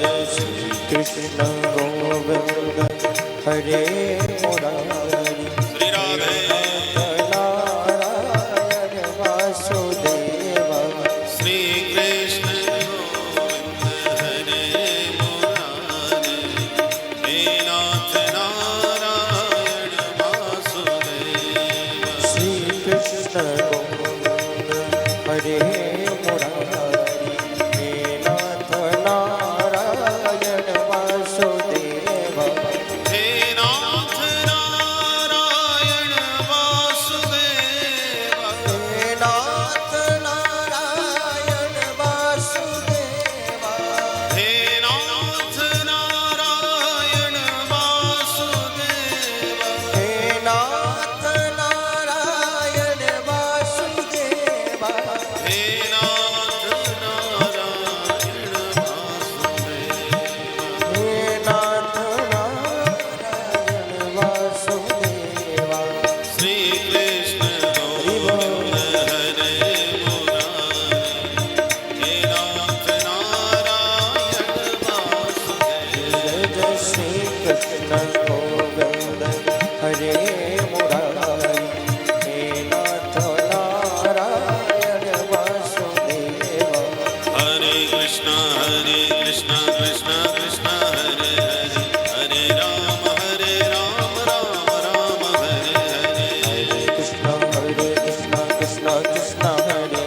जय श्री कृष्ण गोविंद हरे मुरारी श्री राधे नारायण वासुदेव श्री कृष्ण गोविंद हरे मुरारी हे नाथ नारायण वासुदेव श्री कृष्ण गोविंद हरे मुरारी हे नाथ नारायण वासुदेव हे नाथ नारायण वासुदेव हे नाथ नारायण वासुदेव हे नाथ नारायण वासुदेव हे नाथ नारायण वासुदेव हे नाथ नारायण वासुदेव हे नाथ नारायण वासुदेव श्री कृष्ण गोविंद हरे मुरारी हे नाथ नारायण वासुदेव जय जय श्री कृष्ण गोविंद हरे मुरारी हे नाथ नारायण वासुदेव हरे कृष्ण कृष्ण कृष्ण हरे हरे हरे राम राम राम हरे हरे हरे कृष्ण कृष्ण कृष्ण हरे हरे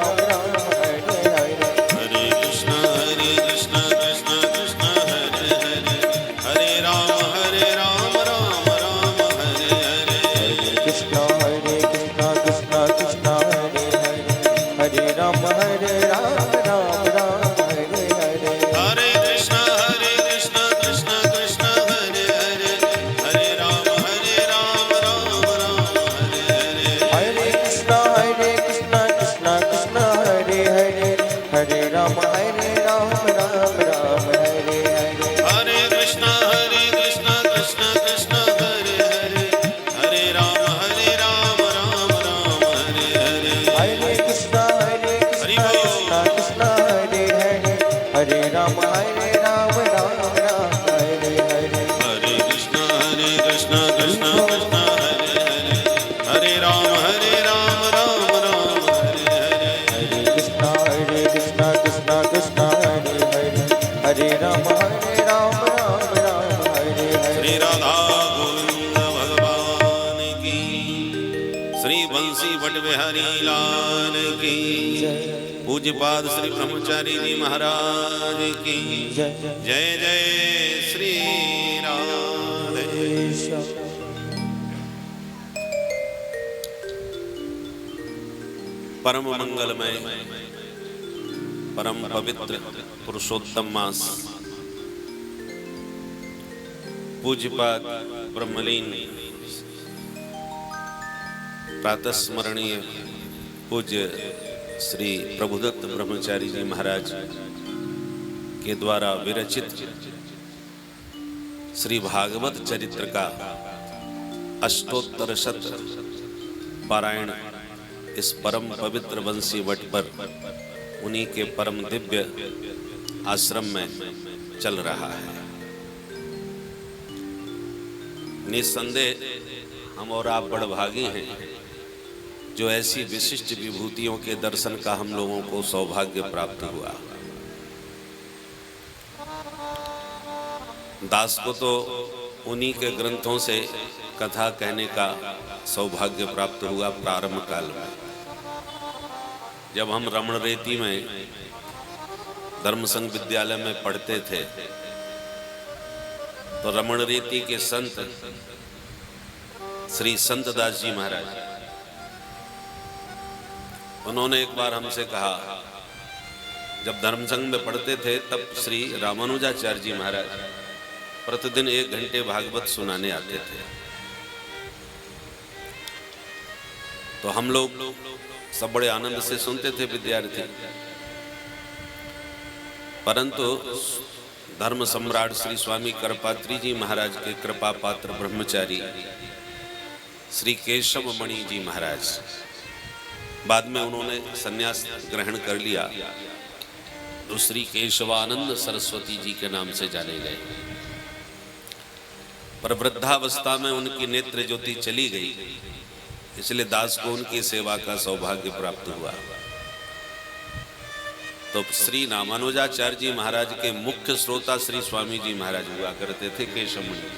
हरे राम राम राम हरे हरे हरे कृष्ण कृष्ण कृष्ण हरे हरे हरे राम राम राम हरे हरे हरे कृष्ण कृष्ण हरे हरे हरे राम राम राम हरे हरे हरे कृष्ण कृष्ण कृष्ण हरे हरे हरे राम राम राम हरे हरे हरे कृष्ण कृष्ण कृष्ण हरे हरे हरे राम राम राम हरे हरे हरे कृष्ण कृष्ण कृष्ण हरे हरे हरे राम राम राम हरे हरे हरे कृष्ण कृष्ण कृष्ण हरे हरे हरे राम राम राम हरे हरे हरे कृष्ण कृष्ण कृष्ण हरे हरे हरे राम राम राम हरे हरे हरे कृष्ण कृष्ण कृष्ण हरे हरे हरे राम राम हरे हरे श्री राधा गोविंद भगवान की श्री बंसी भट्ट बिहारी लाल की पूज्यपाद श्री ब्रह्मचारी जी महाराज की जय जय जय श्री राधे। परम मंगलमय परम पवित्र पुरुषोत्तम मास पूज्यपाद ब्रह्मलीन प्रातस्मरणीय पूज्य श्री प्रभुदत्त ब्रह्मचारी जी महाराज के द्वारा विरचित श्री भागवत चरित्र का अष्टोत्तर शत पारायण इस परम पवित्र बंसी वट पर उन्हीं के परम दिव्य आश्रम में चल रहा है। निस्संदेह हम और आप बड़भागी हैं जो ऐसी विशिष्ट विभूतियों के दर्शन का हम लोगों को सौभाग्य प्राप्त हुआ। दास को तो उन्हीं के ग्रंथों से कथा कहने का सौभाग्य प्राप्त हुआ प्रारंभ काल में, जब हम रमण रेती में धर्म संघ विद्यालय में पढ़ते थे तो रमण रेती के संत श्री संत दास जी महाराज, उन्होंने एक बार हमसे कहा, जब धर्म संघ में पढ़ते थे तब श्री रामानुजाचार्य जी महाराज प्रतिदिन 1 घंटे भागवत सुनाने आते थे, तो हम लोग सब बड़े आनंद से सुनते थे विद्यार्थी। परंतु धर्म सम्राट श्री स्वामी करपात्री जी महाराज के कृपा पात्र ब्रह्मचारी श्री केशव मणि जी महाराज, बाद में उन्होंने संन्यास ग्रहण कर लिया जो श्री केशवानंद सरस्वती जी के नाम से जाने गए। पर वृद्धावस्था में उनकी नेत्र ज्योति चली गई, इसलिए दास को उनकी सेवा का सौभाग्य प्राप्त हुआ। तो श्री रामानुजाचार्य जी महाराज के मुख्य श्रोता श्री स्वामी जी महाराज हुआ करते थे, केशव मुनि।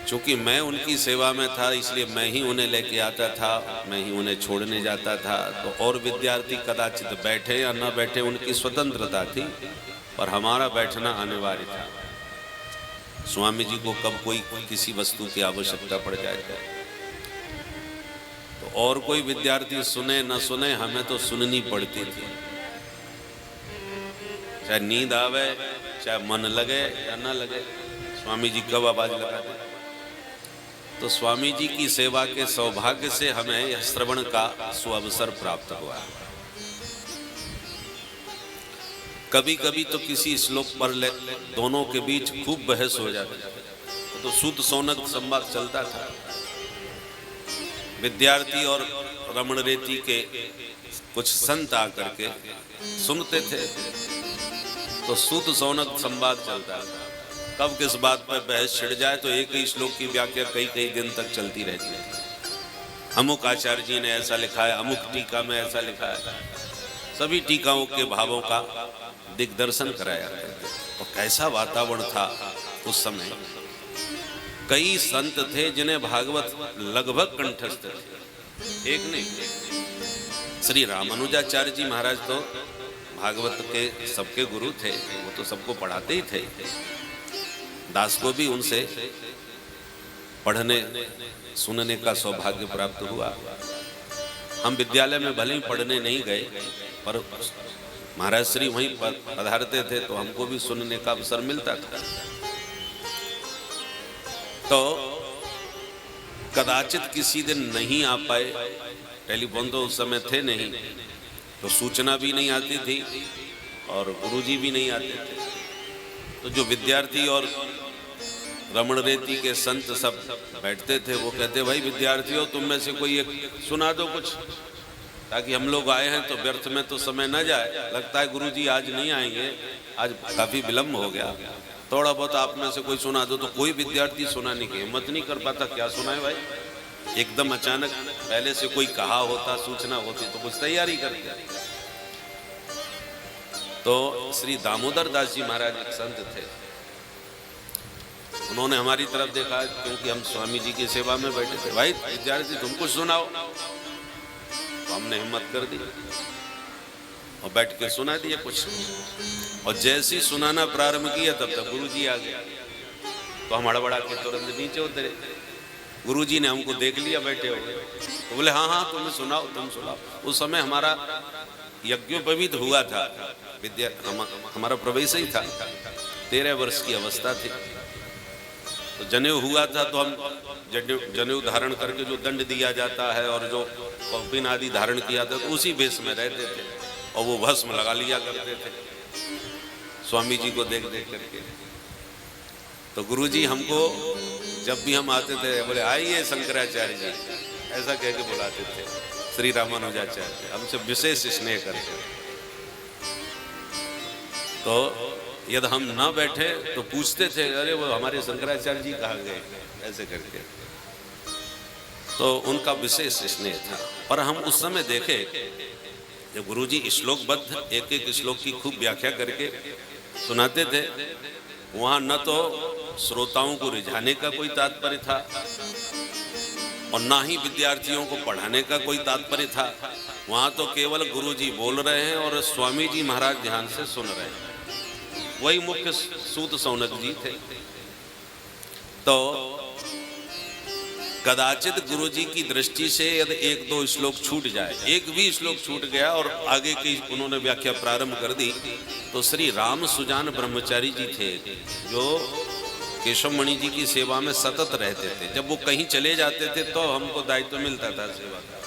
चूंकि मैं उनकी सेवा में था, इसलिए मैं ही उन्हें लेके आता था, मैं ही उन्हें छोड़ने जाता था। तो और विद्यार्थी कदाचित बैठे या न बैठे, उनकी स्वतंत्रता थी, पर हमारा बैठना अनिवार्य था। स्वामी जी को कब कोई किसी वस्तु की आवश्यकता पड़ जाए तो और कोई विद्यार्थी सुने न सुने, हमें तो सुननी पड़ती थी। चाहे नींद आवे, चाहे मन लगे या न लगे, स्वामी जी कब आवाज लगा दे। तो स्वामी जी की सेवा के सौभाग्य से हमें श्रवण का सुअवसर प्राप्त हुआ। कभी कभी तो किसी श्लोक पर दोनों के बीच खूब बहस हो जाती, तो सूत सौनक संवाद चलता था। विद्यार्थी और रमण रेती के कुछ संत आकर के सुनते थे, तो सूत सौनक संवाद चलता था। कब किस बात पर बहस छिड़ जाए तो एक ही श्लोक की व्याख्या कई कई दिन तक चलती रहती है। अमुक आचार्य जी ने ऐसा लिखा है, अमुक टीका में ऐसा लिखा है। सभी टीकाओं के भावों का दिग्दर्शन कराया। और कैसा वातावरण था उस समय। कई संत थे जिन्हें भागवत लगभग कंठस्थ थे, एक नहीं। श्री रामानुजाचार्य जी महाराज तो भागवत के सबके गुरु थे, वो तो सबको पढ़ाते ही थे। दास को भी उनसे पढ़ने सुनने का सौभाग्य प्राप्त हुआ। हम विद्यालय में भले ही पढ़ने नहीं गए, पर महाराज श्री वहीं पर पधारते थे, तो हमको भी सुनने का अवसर मिलता था। तो कदाचित किसी दिन नहीं आ पाए, टेलीफोन तो उस समय थे नहीं, तो सूचना भी नहीं आती थी और गुरुजी भी नहीं आते थे। तो जो विद्यार्थी और रमण रेती के संत सब बैठते थे, वो कहते, भाई विद्यार्थियों, तुम में से कोई एक सुना दो कुछ, ताकि हम लोग आए हैं तो व्यर्थ में तो समय न जाए। लगता है गुरुजी आज नहीं आएंगे, आज काफी विलम्ब हो गया, थोड़ा बहुत आप में से कोई सुना दो। तो कोई विद्यार्थी सुनाने की हिम्मत नहीं कर पाता, क्या सुनाए भाई। एकदम अचानक पहले से कोई कहा होता, सूचना होती तो कुछ तैयारी करते। तो श्री दामोदर दास जी महाराज एक संत थे, उन्होंने हमारी तरफ देखा, क्योंकि हम स्वामी जी की सेवा में बैठे थे। भाई विद्यार्थी, तुम कुछ सुनाओ। तो हमने हिम्मत कर दी और बैठ के सुना दिया कुछ। और जैसे ही सुनाना प्रारंभ किया, तब तक गुरुजी आ गए। तो हम हड़बड़ा के तुरंत नीचे उतरे। गुरुजी ने हमको देख लिया बैठे हुए, तो बोले, हाँ हाँ तुम सुनाओ, तुम सुनाओ। उस समय हमारा यज्ञोपवीत हुआ था, हमारा प्रवेश ही था, 13 वर्ष की अवस्था थी। तो जनेऊ हुआ था, तो हम जनेऊ धारण करके जो दंड दिया जाता है और जो कौपिन आदि धारण किया था, तो उसी भेष में रहते थे। और वो भस्म लगा लिया करते थे स्वामी जी को देख देख करके। तो गुरुजी हमको जब भी हम आते थे, बोले, आइए शंकराचार्य जी, ऐसा कह के बुलाते थे। श्री रामानुजाचार्य हमसे विशेष स्नेह करते। तो यदि हम ना बैठे तो पूछते थे, अरे वो हमारे शंकराचार्य जी कहाँ गए, ऐसे करके। तो उनका विशेष स्नेह था। पर हम उस समय देखे जब गुरुजी श्लोकबद्ध एक एक श्लोक की खूब व्याख्या करके सुनाते थे, वहाँ न तो श्रोताओं को रिझाने का कोई तात्पर्य था और ना ही विद्यार्थियों को पढ़ाने का कोई तात्पर्य था। वहाँ तो केवल गुरुजी बोल रहे हैं और स्वामी जी महाराज ध्यान से सुन रहे हैं। वही मुख्य सूत सौनक जी थे। तो कदाचित गुरुजी की दृष्टि से यदि एक दो श्लोक छूट जाए, एक भी श्लोक छूट गया और आगे की उन्होंने व्याख्या प्रारंभ कर दी, तो श्री राम सुजान ब्रह्मचारी जी थे, जो केशव मणि जी की सेवा में सतत रहते थे। जब वो कहीं चले जाते थे तो हमको दायित्व मिलता था सेवा का,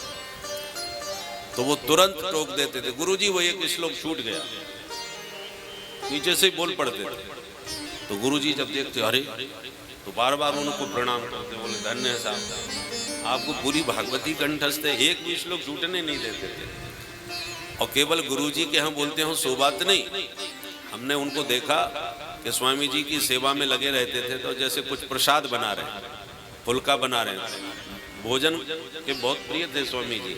तो वो तुरंत टोक देते थे, गुरुजी वो एक श्लोक छूट गया, नीचे से बोल पड़ते थे। तो गुरुजी जब देखते, अरे, तो बार बार उनको प्रणाम करते, बोले, धन्य है साहब, आपको पूरी भागवती कंठस्थ है, एक भी श्लोक छूटने नहीं देते थे। और केवल गुरुजी के हम बोलते हो सो बात नहीं। हमने उनको देखा कि स्वामी जी की सेवा में लगे रहते थे, तो जैसे कुछ प्रसाद बना रहे हैं, फुल्का बना रहे हैं, भोजन के बहुत प्रिय थे स्वामी जी।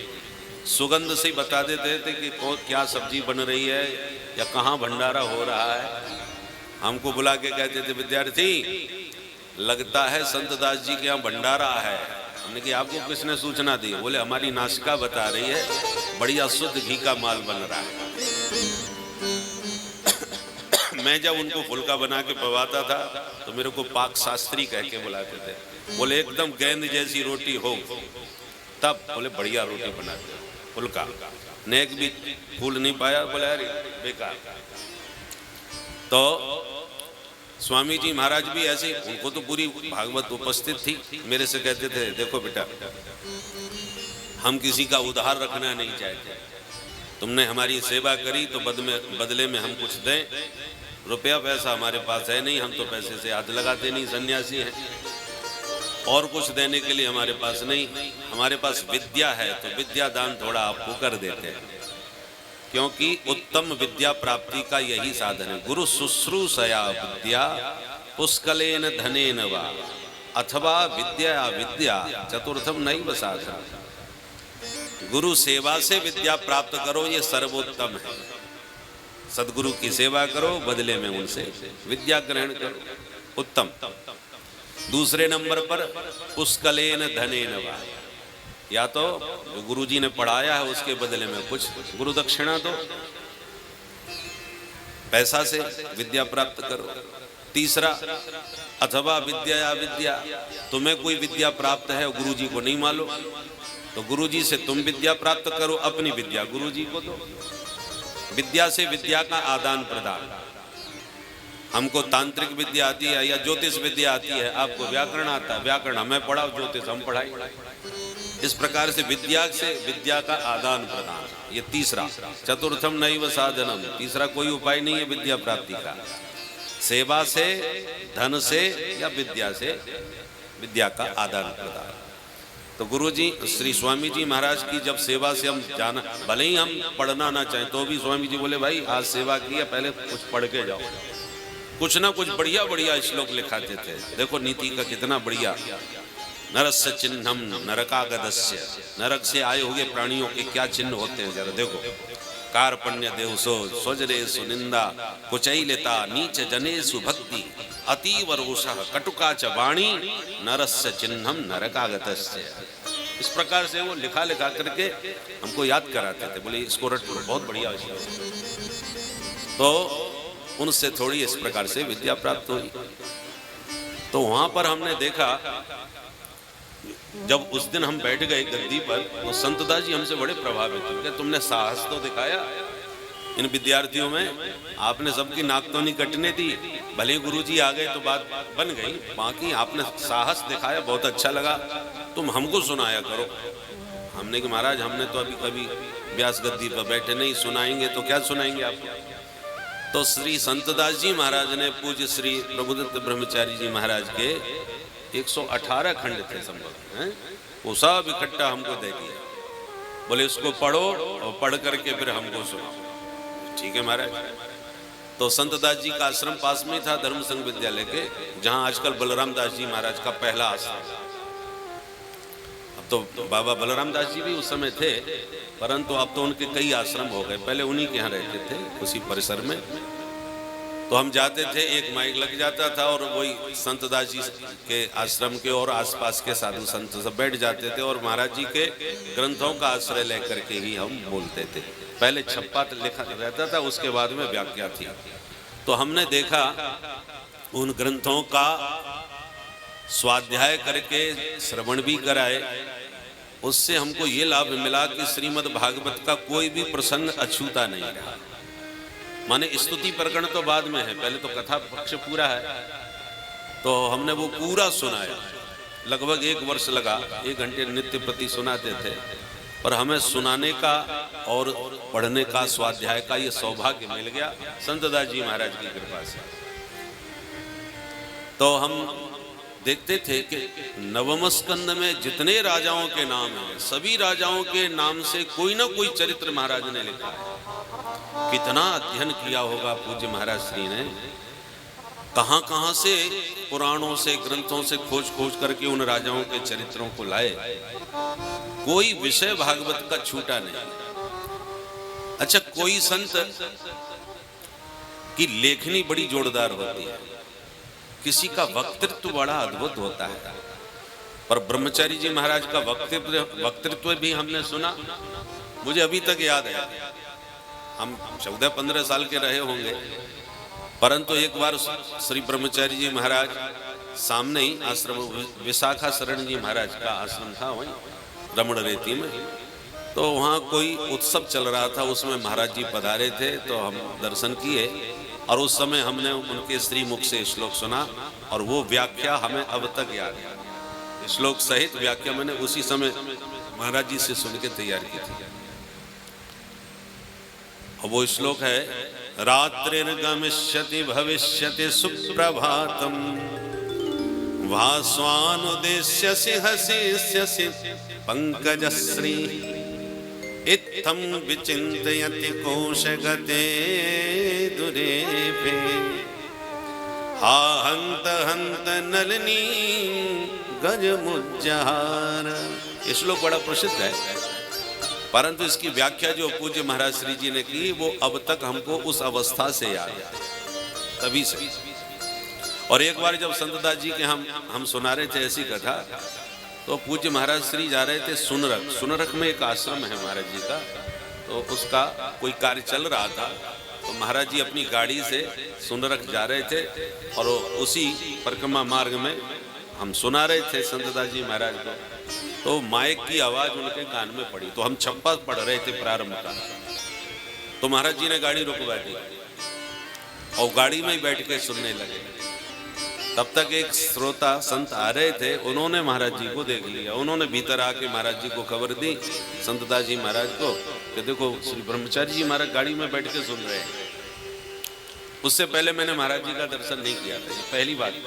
सुगंध से ही बता देते थे कि क्या सब्जी बन रही है या कहाँ भंडारा हो रहा है। हमको बुला के कहते थे, विद्यार्थी लगता है संत दास जी के यहाँ भंडारा है। हमने कहा आपको किसने सूचना दी? बोले हमारी नासिका बता रही है, बढ़िया शुद्ध घी का माल बन रहा है। मैं जब उनको फुल्का बना के पवाता था तो मेरे को पाक शास्त्री कह के बुलाते थे। बोले एकदम गेंद जैसी रोटी हो, तब बोले बढ़िया रोटी बनाते हो फुल्का। नेक भी फूल नहीं पाया, बोले अरे बेकार। तो स्वामी जी महाराज भी ऐसे, उनको तो पूरी भागवत उपस्थित थी। मेरे से कहते थे, देखो बेटा हम किसी का उधार रखना नहीं चाहते, तुमने हमारी सेवा करी तो बदले में हम कुछ दें। रुपया पैसा हमारे पास है नहीं, हम तो पैसे से हाथ लगाते नहीं, सन्यासी हैं। और कुछ देने के लिए हमारे पास नहीं, हमारे पास विद्या है तो विद्या दान थोड़ा आपको कर देते हैं, क्योंकि उत्तम विद्या प्राप्ति का यही साधन है। गुरु शुश्रूषया विद्या पुष्कलेन धनेन वा अथवा विद्या विद्या चतुर्थम नैव साधन। गुरु सेवा से विद्या प्राप्त करो, ये सर्वोत्तम है। सदगुरु की सेवा करो, बदले में उनसे विद्या ग्रहण करो, उत्तम। दूसरे नंबर पर पुष्कलेन धनेन वा, या तो जो गुरुजी ने पढ़ाया है उसके बदले में कुछ गुरु दक्षिणा दो, पैसा से विद्या प्राप्त करो। तीसरा अथवा विद्या या विद्या, तुम्हें कोई विद्या प्राप्त है और गुरुजी को नहीं मालूम, तो गुरुजी से तुम विद्या प्राप्त करो, अपनी विद्या गुरुजी को दो। विद्या से विद्या का आदान प्रदान। हमको तांत्रिक विद्या आती है या ज्योतिष विद्या आती है, आपको व्याकरण आता है, व्याकरण हमें पढ़ाओ, ज्योतिष हम पढ़ाई। इस प्रकार से विद्या का आदान प्रदान, ये तीसरा। चतुर्थम नैव साधनम, तीसरा कोई उपाय नहीं है विद्या प्राप्ति का। सेवा से, धन से या विद्या से विद्या का आदान प्रदान। तो गुरुजी श्री स्वामी जी महाराज की जब सेवा से हम जाना, भले ही हम पढ़ना ना चाहें तो भी स्वामी जी बोले भाई आज सेवा की है, पहले कुछ पढ़ के जाओ। कुछ ना कुछ बढ़िया बढ़िया श्लोक लिखाते थे। देखो नीति का कितना बढ़िया। नरस्य चिन्हम नरकागदस्य, नरक से आए हुए प्राणियों के क्या चिन्ह होते हैं जरा देखो। कार्पण्य देवसो स्वजरेषु निंदा कुचैलिता नीच जनेषु भक्ति अतीव रोषः कटुका च वाणी नरस्य चिन्हम नरकागतस्य। इस प्रकार से वो लिखा करके हमको याद कराते थे। बोले इसको रट लो, बहुत बढ़िया। तो उनसे थोड़ी इस प्रकार से विद्या प्राप्त हुई। तो वहां पर हमने देखा, जब उस दिन हम बैठ गए गद्दी पर, तो संतदास जी हमसे बड़े प्रभावित हुए। तुमने साहस तो दिखाया इन विद्यार्थियों में, आपने सबकी नाक तो नहीं कटने दी। भले गुरुजी आ गए तो बात बन गई, बाकी आपने साहस दिखाया, बहुत अच्छा लगा। तुम हमको सुनाया करो। हमने कि महाराज हमने तो अभी कभी व्यास गद्दी पर बैठे नहीं, सुनाएंगे तो क्या सुनाएंगे आपको। तो श्री संतदास जी महाराज ने पूज्य श्री प्रभुदत्त ब्रह्मचारी जी महाराज के 118 खंड थे संभव हैं, वो सब इकट्ठा हमको दे दिया। बोले इसको पढ़ो और पढ़ करके फिर हमको सुनो। ठीक है महाराज। तो संतदास जी का आश्रम पास में था, धर्म संघ विद्यालय के, जहां आजकल बलराम दास जी महाराज का पहला आश्रम। अब तो बाबा बलराम दास जी भी उस समय थे, परंतु अब तो उनके कई आश्रम हो गए। पहले उन्हीं के यहाँ रहते थे उसी परिसर में। तो हम जाते थे, एक माइक लग जाता था और वही संतदास जी के आश्रम के और आसपास के साधु संत सब बैठ जाते थे और महाराज जी के ग्रंथों का आश्रय लेकर के ही हम बोलते थे। पहले छप्पा लिखा रहता था, उसके बाद में व्याख्या थी। तो हमने देखा उन ग्रंथों का स्वाध्याय करके श्रवण भी कराए। उससे हमको ये लाभ मिला कि श्रीमद् भागवत का कोई भी प्रसंग अछूता नहीं रहा। माने स्तुति प्रकरण तो बाद में है, पहले तो कथा पक्ष पूरा है। तो हमने वो पूरा सुनाया, लगभग 1 वर्ष लगा। 1 घंटे नित्य प्रति सुनाते थे, पर हमें सुनाने का और पढ़ने का, स्वाध्याय का ये सौभाग्य मिल गया संतदास जी महाराज की कृपा से। तो हम देखते थे कि नवम स्कंद में जितने राजाओं के नाम हैं, सभी राजाओं के नाम से कोई ना कोई चरित्र महाराज ने लिखा है। कितना अध्ययन किया होगा पूज्य महाराज श्री ने, कहां कहां से पुराणों से, ग्रंथों से खोज खोज करके उन राजाओं के चरित्रों को लाए। कोई विषय भागवत का छूटा नहीं। अच्छा, कोई संत की लेखनी बड़ी जोरदार होती है, किसी का वक्तृत्व बड़ा अद्भुत होता है, पर ब्रह्मचारी जी महाराज का वक्तृत्व भी हमने सुना, मुझे अभी तक याद है। हम 14-15 साल के रहे होंगे, परंतु एक बार श्री ब्रह्मचारी जी महाराज सामने ही आश्रम, विशाखा शरण जी महाराज का आश्रम था वहीं रमण रेती में, तो वहाँ कोई उत्सव चल रहा था, उसमें महाराज जी पधारे थे, तो हम दर्शन किए और उस समय हमने उनके श्री मुख से श्लोक सुना और वो व्याख्या हमें अब तक याद है। श्लोक सहित व्याख्या मैंने उसी समय महाराज जी से सुन के तैयार की थी। और वो श्लोक है, रात्रिर्गमिष्यति भविष्यति सुप्रभातम भास्वानुदेश्यसि हसिष्यसि पंकजश्री इत्थं विचिन्तयति कोशगते दुरेपे हा हंत हंत नलिनी गजमुज्जहार। ये श्लोक बड़ा प्रसिद्ध है, परंतु इसकी व्याख्या जो पूज्य महाराज श्री जी ने की वो अब तक हमको उस अवस्था से याद है, तभी से। और एक बार जब संतदास जी के हम सुना रहे थे ऐसी कथा, तो पूज्य महाराज श्री जा रहे थे सुनरक। सुनरक में एक आश्रम है महाराज जी का, तो उसका कोई कार्य चल रहा था, तो महाराज जी अपनी गाड़ी से सुनरक जा रहे थे और उसी परिक्रमा मार्ग में हम सुना रहे थे संतदास जी महाराज को, तो माइक की आवाज उनके कान में पड़ी, तो हम छप्पा पढ़ रहे थे प्रारंभ का, तो महाराज जी ने गाड़ी रुकवा दी और गाड़ी में ही बैठ के सुनने लगे। तब तक एक श्रोता संत आ रहे थे, उन्होंने महाराज जी को देख लिया, उन्होंने भीतर आके महाराज जी को खबर दी संतदास जी महाराज को कि देखो श्री ब्रह्मचारी जी महाराज गाड़ी में बैठ के सुन रहे हैं। उससे पहले मैंने महाराज जी का दर्शन नहीं किया था, ये पहली बात थी।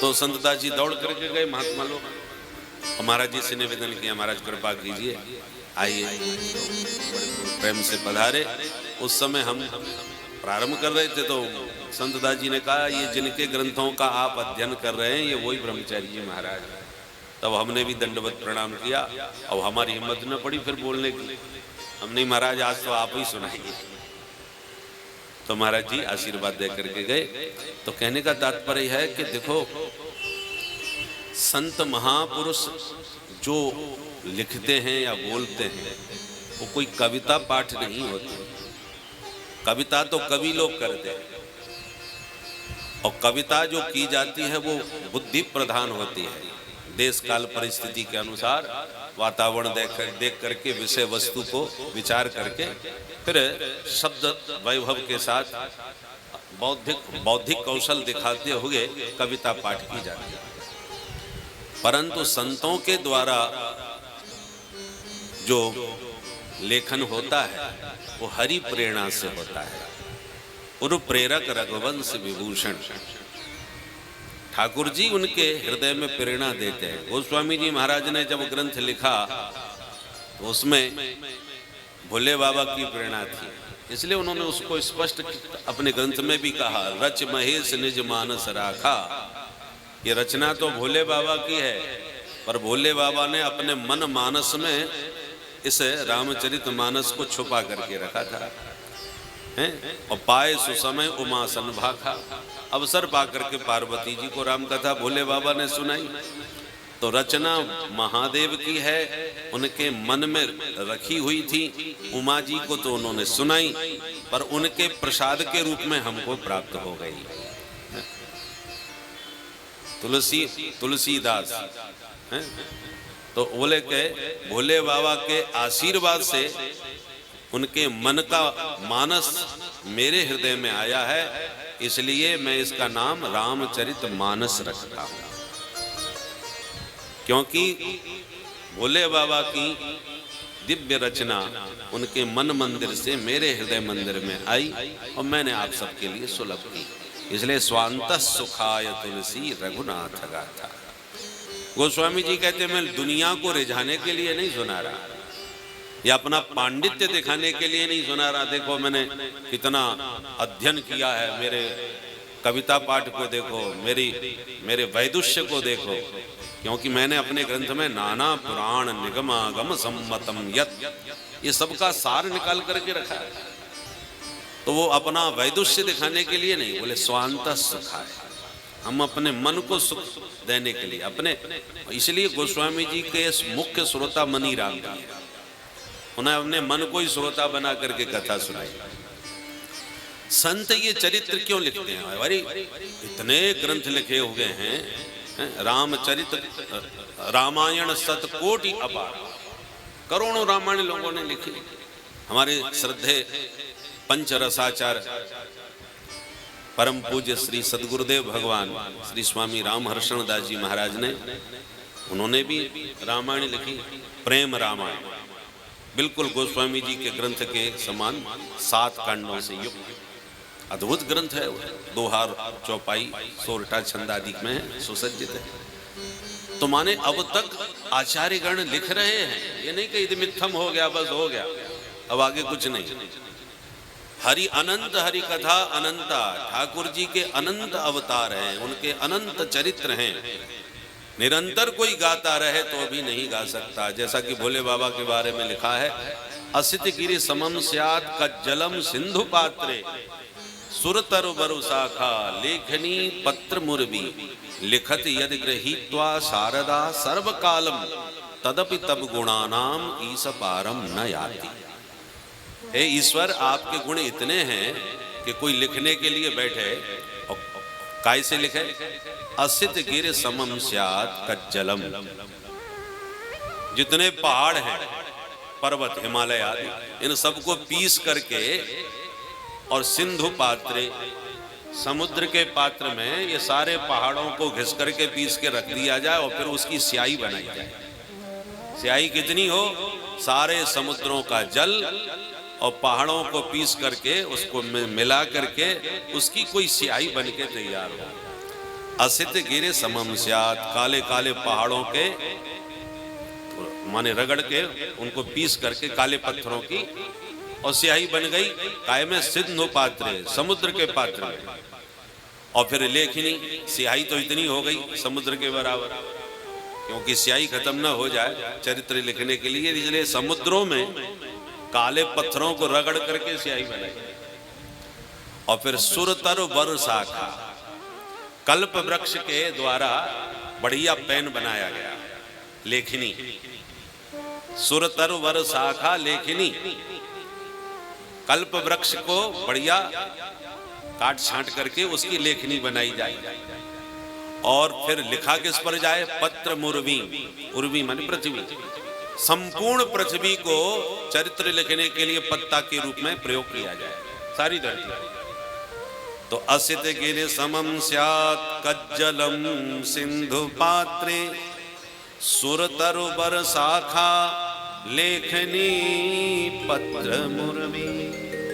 तो संतदास जी दौड़ करके गए महात्मा लोग और महाराज जी से निवेदन किया, महाराज कृपा कीजिए आइए, बड़े प्रेम से पधारे। उस समय हम प्रारंभ कर रहे थे, तो संतदास जी ने कहा, ये जिनके ग्रंथों का आप अध्ययन कर रहे हैं ये वही ब्रह्मचारी जी महाराज। तब हमने भी दंडवत प्रणाम किया और हमारी हिम्मत न पड़ी फिर बोलने की, हमने महाराज आज तो आप ही सुनाएंगे। तो महाराज जी आशीर्वाद दे करके गए। तो कहने का तात्पर्य है कि देखो, संत महापुरुष जो लिखते हैं या बोलते हैं वो कोई कविता पाठ नहीं होती। कविता तो कवि लोग करते हैं और कविता जो की जाती है वो बुद्धि प्रधान होती है, देश काल परिस्थिति के अनुसार वातावरण देख करके विषय वस्तु को विचार करके फिर शब्द वैभव के साथ बौद्धिक कौशल दिखाते हुए कविता पाठ की जाती है। परंतु संतों के द्वारा जो लेखन होता है वो हरि प्रेरणा से होता है। उर प्रेरक रघुवंश विभूषण, ठाकुर जी उनके हृदय में प्रेरणा देते हैं। गोस्वामी जी महाराज ने जब ग्रंथ लिखा तो उसमें भोले बाबा की प्रेरणा थी, इसलिए उन्होंने उसको स्पष्ट अपने ग्रंथ में भी कहा, रच महेश निज मानस राखा। ये रचना तो भोले बाबा की है, पर भोले बाबा ने अपने मन मानस में इस रामचरित मानस को छुपा करके रखा था, हैं? और पाए सुसमय उमा सनभाखा, अवसर पा करके पार्वती जी को राम कथा भोले बाबा ने सुनाई। तो रचना महादेव की है, उनके मन में रखी हुई थी, उमा जी को तो उन्होंने सुनाई, पर उनके प्रसाद के रूप में हमको प्राप्त हो गई। तुलसीदास हैं? तो बोले के भोले बाबा के आशीर्वाद से उनके मन का मानस मेरे हृदय में आया है, इसलिए मैं इसका नाम रामचरित मानस रखता हूं, क्योंकि भोले बाबा की दिव्य रचना उनके मन मंदिर से मेरे हृदय मंदिर में आई और मैंने आप सबके लिए सुलभ की। इसलिए स्वांत सुखाय तुलसी रघुनाथ गाथा। गोस्वामी जी कहते मैं दुनिया को रिझाने के लिए नहीं सुना रहा, या अपना पांडित्य दिखाने के लिए नहीं सुना रहा। देखो मैंने कितना अध्ययन किया है, मेरे कविता पाठ को देखो, मेरे वैदुष्य को देखो, क्योंकि मैंने अपने ग्रंथ में नाना पुराण निगमागम सम्मतम यत, ये सबका सार निकाल करके रखा है। तो वो अपना वैदुष्य दिखाने के लिए नहीं, बोले स्वांत सुखाय, हम अपने मन को सुख देने के लिए अपने। इसलिए गोस्वामी जी के मुख्य श्रोता मनी राम जी, उन्हें अपने मन को ही श्रोता बना करके कथा सुनाई। संत ये चरित्र क्यों लिखते हैं? अरे इतने ग्रंथ लिखे हुए हैं, रामचरित्र, रामायण शतकोटि अपार, करोड़ों रामायण लोगों ने लिखी। हमारे श्रद्धे पंचरसाचार परम पूज्य श्री सदगुरुदेव भगवान श्री स्वामी रामहर्षण दास जी महाराज ने, उन्होंने भी रामायण लिखी, प्रेम रामायण, बिल्कुल गोस्वामी जी के ग्रंथ के समान 7 कांडों से युक्त अद्भुत ग्रंथ है। दोहार, चौपाई, सोरठा छंदादि में सुसज्जित है। तो माने अब तक आचार्यगण लिख रहे हैं, ये नहीं कि इदमित्थम हो गया बस हो गया, अब आगे कुछ नहीं। हरि अनंत, हरि कथा अनंता, ठाकुर जी के अनंत अवतार हैं, उनके अनंत चरित्र हैं। निरंतर कोई गाता रहे तो भी नहीं गा सकता। जैसा कि भोले बाबा के बारे में लिखा है, असित गिरि समम स्यात् कज्जलम सिंधु पात्रे, सुरतरु बरु शाखा लेखनी पत्र मुरबी, लिखत यदि गृहीत्वा शारदा सर्वकालम, तदपि तब गुणानाम ईश पारम न याति। हे ईश्वर, आपके गुण इतने हैं कि कोई लिखने के लिए बैठे और काय से लिखे, असित गिर समम स्यात् कज्जलम, जितने पहाड़ हैं, पर्वत, हिमालय आदि, इन सबको पीस करके, और सिंधु पात्रे, समुद्र के पात्र में ये सारे पहाड़ों को घिस करके पीस के रख दिया जाए और फिर उसकी स्याही बनाई जाए। स्याही कितनी हो? सारे समुद्रों का जल और पहाड़ों को पीस करके उसको मिला करके उसकी कोई स्याही बन के तैयार हो। असित गिरे समम स्यात्, काले काले पहाड़ों के माने रगड़ के उनको पीस करके काले पत्थरों की और स्याही बन गई। काय में? सिंधु पात्रे, समुद्र के पात्र में। और फिर लेखनी, स्याही तो इतनी हो गई समुद्र के बराबर, क्योंकि स्याही खत्म ना हो जाए चरित्र लिखने के लिए, इसलिए समुद्रों में काले पत्थरों को रगड़ करके स्याही बनाई। और फिर सुरतर वर शाखा, कल्प वृक्ष के द्वारा बढ़िया पेन बनाया गया, लेखनी। सुरतर वर शाखा लेखनी, कल्प वृक्ष को बढ़िया काट छांट करके उसकी लेखनी बनाई जाए। और फिर लिखा किस पर जाए? पत्र मुर्वी, उर्वी माने पृथ्वी, संपूर्ण पृथ्वी को चरित्र लिखने के लिए पत्ता के रूप में प्रयोग किया जाए, सारी धरती। तो असित गिरि समम स्यात् कज्जलम सिंधु पात्रे, सुरतरु बर शाखा लेखनी पत्र मुर्वी।